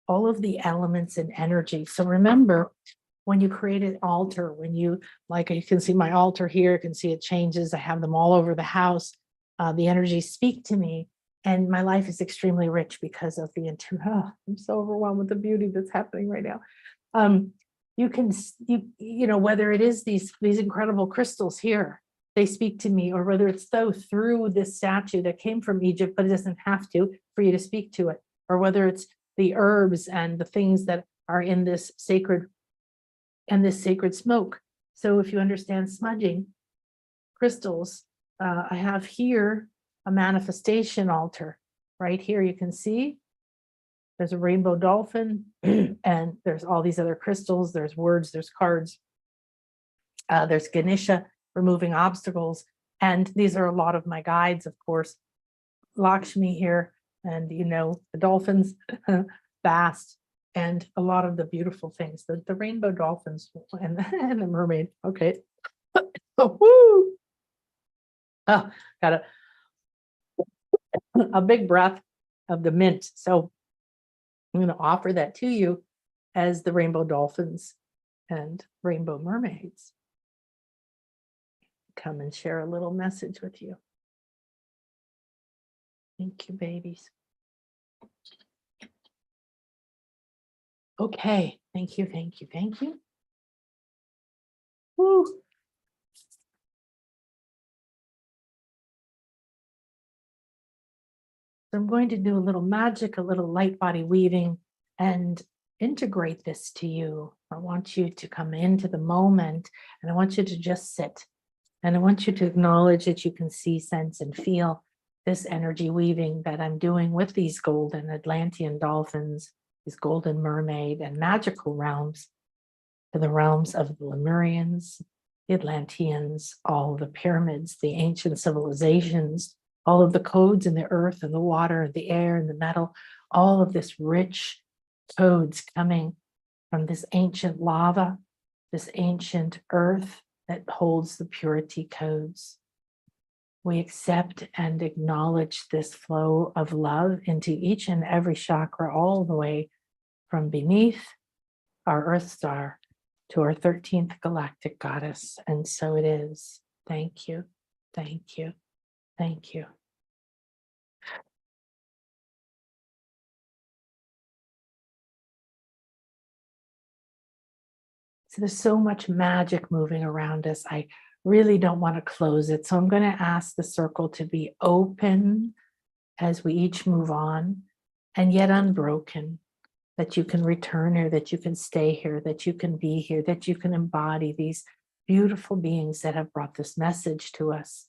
all of the elements and energy. So remember, when you create an altar, when you, like you can see my altar here, you can see it changes. I have them all over the house. The energies speak to me, and my life is extremely rich because of the intuition. I'm so overwhelmed with the beauty that's happening right now. You can, whether it is these incredible crystals here, they speak to me, or whether it's through this statue that came from Egypt, but it doesn't have to for you to speak to it, or whether it's the herbs and the things that are in this sacred smoke. So if you understand smudging crystals, I have here a manifestation altar. Right here you can see there's a rainbow dolphin and there's all these other crystals, there's words, there's cards, there's Ganesha, removing obstacles, and these are a lot of my guides, of course. Lakshmi here, and the dolphins, vast, and a lot of the beautiful things, the rainbow dolphins and the mermaid. Okay. Oh, got a big breath of the mint. So I'm going to offer that to you as the rainbow dolphins and rainbow mermaids come and share a little message with you. Thank you, babies. Okay, thank you. Woo. So I'm going to do a little magic, a little light body weaving, and integrate this to you. I want you to come into the moment, and I want you to just sit. And I want you to acknowledge that you can see, sense, and feel this energy weaving that I'm doing with these golden Atlantean dolphins, these golden mermaid and magical realms, to the realms of the Lemurians, the Atlanteans, all the pyramids, the ancient civilizations, all of the codes in the earth and the water and the air and the metal, all of this rich codes coming from this ancient lava, this ancient earth that holds the purity codes. We accept and acknowledge this flow of love into each and every chakra, all the way from beneath our earth star to our 13th galactic goddess. And so it is. Thank you. Thank you. Thank you. So there's so much magic moving around us. I really don't want to close it. So I'm going to ask the circle to be open as we each move on, and yet unbroken, that you can return here, that you can stay here, that you can be here, that you can embody these beautiful beings that have brought this message to us.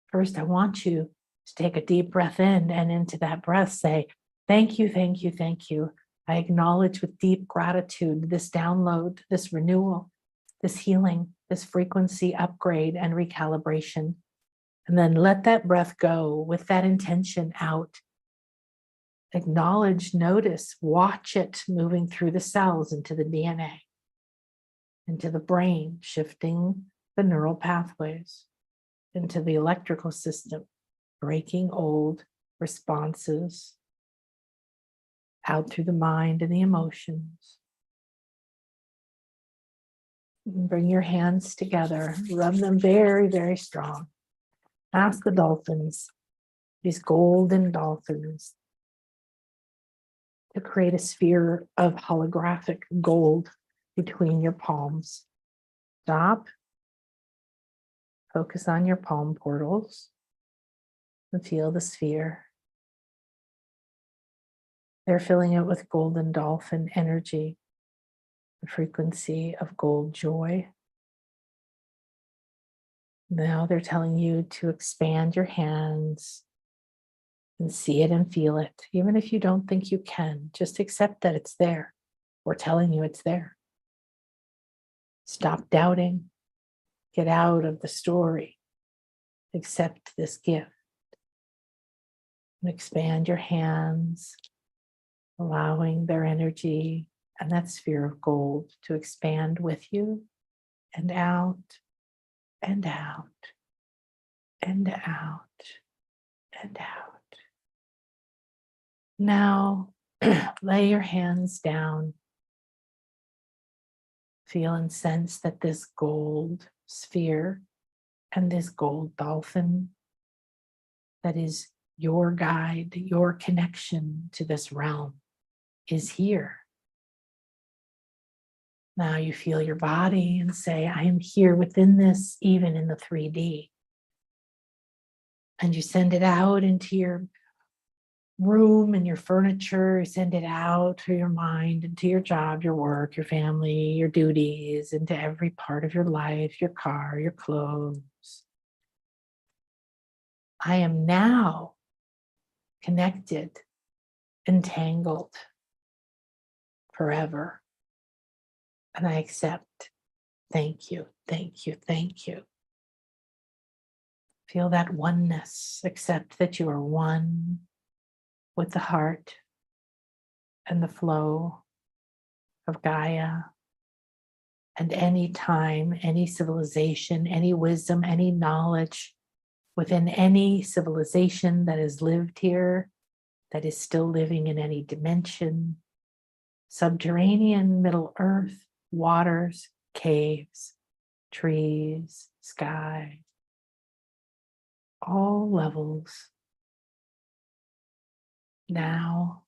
First, I want you to take a deep breath in, and into that breath say, thank you, thank you, thank you. I acknowledge with deep gratitude this download, this renewal, this healing, this frequency upgrade and recalibration. And then let that breath go with that intention out. Acknowledge, notice, watch it moving through the cells into the DNA, into the brain, shifting the neural pathways, into the electrical system, breaking old responses, out through the mind and the emotions. Bring your hands together, rub them very, very strong. Ask the dolphins, these golden dolphins, to create a sphere of holographic gold between your palms. Stop Focus on your palm portals and feel the sphere. They're filling it with golden dolphin energy, the frequency of gold joy. Now they're telling you to expand your hands and see it and feel it. Even if you don't think you can, just accept that it's there. We're telling you it's there. Stop doubting. Get out of the story. Accept this gift. And expand your hands, allowing their energy and that sphere of gold to expand with you and out and out and out and out. Now, lay your hands down. Feel and sense that this gold sphere and this gold dolphin that is your guide, your connection to this realm is here. Now you feel your body and say, I am here within this, even in the 3D. And you send it out into your room and your furniture, you send it out to your mind, into your job, your work, your family, your duties, into every part of your life, your car, your clothes. I am now connected, entangled forever. And I accept. Thank you, thank you, thank you. Feel that oneness. Accept that you are one with the heart and the flow of Gaia. And any time, any civilization, any wisdom, any knowledge within any civilization that has lived here, that is still living in any dimension, subterranean, Middle Earth, waters, caves, trees, sky, all levels. Now,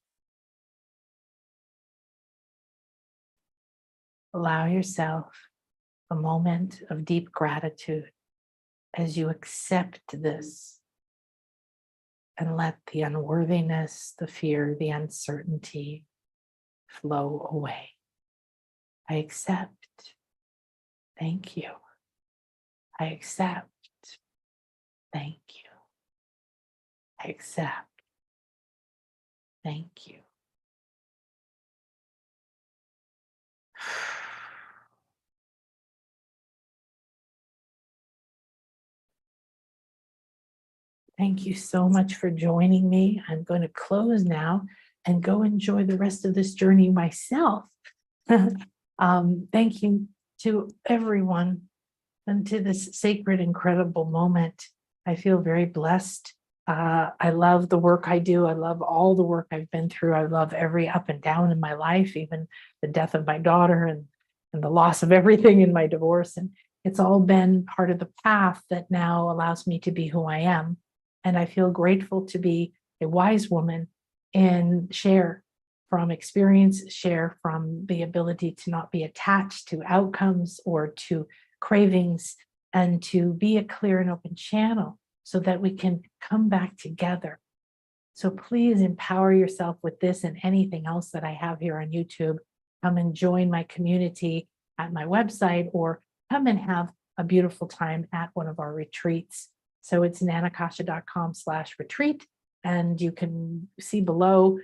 allow yourself a moment of deep gratitude as you accept this and let the unworthiness, the fear, the uncertainty flow away. I accept. Thank you. I accept. Thank you. I accept. Thank you. Thank you so much for joining me. I'm going to close now and go enjoy the rest of this journey myself. Thank you to everyone and to this sacred, incredible moment. I feel very blessed. I love the work I do. I love all the work I've been through. I love every up and down in my life, even the death of my daughter and the loss of everything in my divorce. And it's all been part of the path that now allows me to be who I am. And I feel grateful to be a wise woman and share from experience, share from the ability to not be attached to outcomes or to cravings, and to be a clear and open channel so that we can come back together. So please empower yourself with this and anything else that I have here on YouTube. Come and join my community at my website, or come and have a beautiful time at one of our retreats. So it's nanakasha.com/retreat, and you can see below,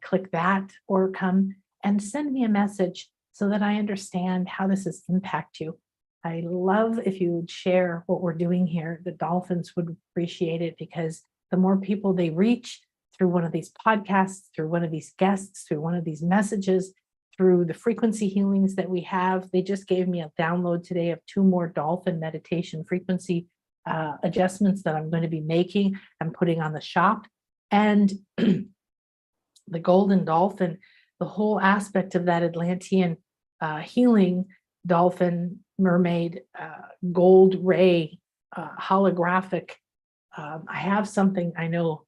click that, or come and send me a message so that I understand how this has impacted you. I love if you would share what we're doing here. The dolphins would appreciate it, because the more people they reach through one of these podcasts, through one of these guests, through one of these messages, through the frequency healings that we have. They just gave me a download today of 2 more dolphin meditation frequency adjustments that I'm going to be making and putting on the shop. And the golden dolphin, the whole aspect of that Atlantean healing dolphin mermaid, gold ray, holographic. I have something I know.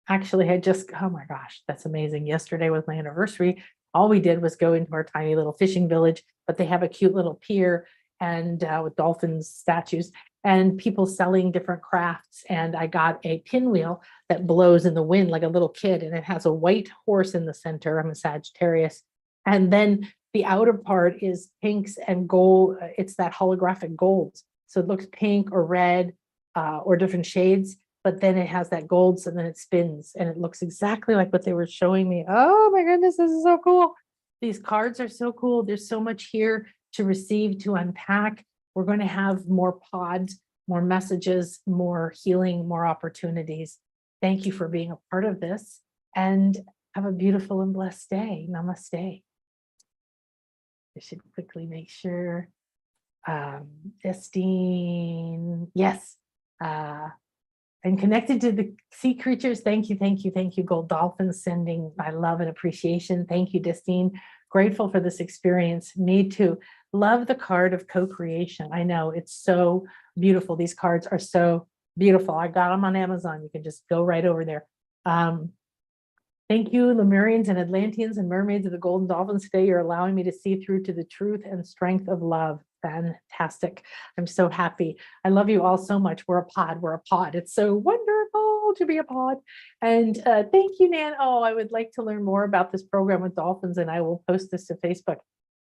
Actually, oh my gosh, that's amazing. Yesterday was my anniversary. All we did was go into our tiny little fishing village, but they have a cute little pier and with dolphins statues. and people selling different crafts. And I got a pinwheel that blows in the wind like a little kid, and it has a white horse in the center. I'm a Sagittarius. And then the outer part is pinks and gold. It's that holographic gold. So it looks pink or red or different shades, but then it has that gold, so then it spins and it looks exactly like what they were showing me. Oh my goodness, this is so cool. These cards are so cool. There's so much here to receive, to unpack. We're going to have more pods, more messages, more healing, more opportunities. Thank you for being a part of this, and have a beautiful and blessed day. Namaste. I should quickly make sure. Justine, yes. And connected to the sea creatures. Thank you, thank you, thank you. Gold Dolphins sending my love and appreciation. Thank you, Justine. Grateful for this experience. Me too. Love the card of co-creation. I know it's so beautiful. These cards are so beautiful. I got them on Amazon. You can just go right over there. Thank you, Lemurians and Atlanteans and mermaids of the Golden Dolphins. Today, you're allowing me to see through to the truth and strength of love. Fantastic. I'm so happy. I love you all so much. We're a pod. We're a pod. It's so wonderful to be a pod. And thank you, Nan. Oh, I would like to learn more about this program with dolphins, and I will post this to Facebook.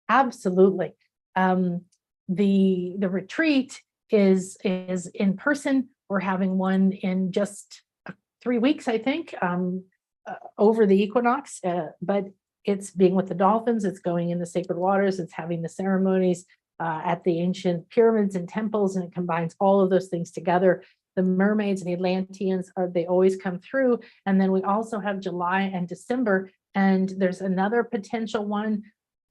Absolutely. The retreat is in person. We're having one in just 3 weeks, I think. Over the equinox, but it's being with the dolphins, it's going in the sacred waters, it's having the ceremonies at the ancient pyramids and temples, and it combines all of those things together. The mermaids and the Atlanteans, they always come through. And then we also have July and December, and there's another potential one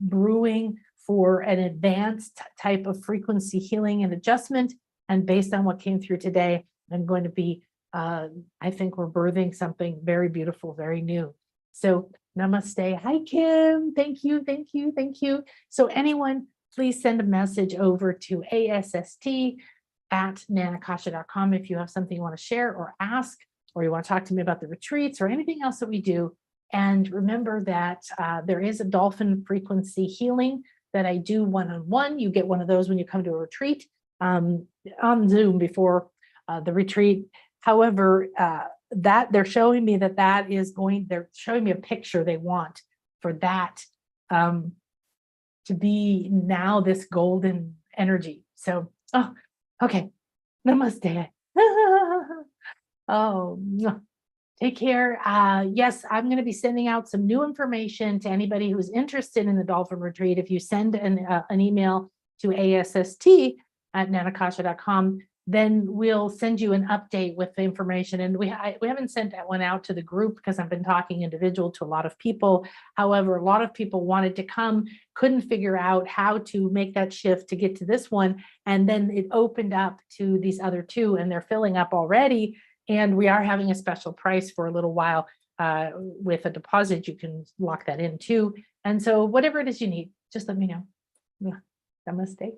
brewing for an advanced type of frequency healing and adjustment. And based on what came through today, I'm going to be I think we're birthing something very beautiful, very new. So namaste. Hi, Kim. Thank you, thank you, thank you. So anyone, please send a message over to ASST@nanakasha.com if you have something you want to share or ask, or you want to talk to me about the retreats or anything else that we do. And remember that there is a dolphin frequency healing that I do one-on-one. You get one of those when you come to a retreat on Zoom before the retreat. However, that they're showing me that is going, they're showing me a picture they want for that to be now this golden energy. So, oh, okay. Namaste. Oh, take care. Yes, I'm going to be sending out some new information to anybody who's interested in the dolphin retreat. If you send an email to ASST@nanakasha.com, then we'll send you an update with the information. And we haven't sent that one out to the group because I've been talking individual to a lot of people. However, a lot of people wanted to come, couldn't figure out how to make that shift to get to this one. And then it opened up to these other two, and they're filling up already. And we are having a special price for a little while with a deposit. You can lock that in too. And so whatever it is you need, just let me know. Namaste.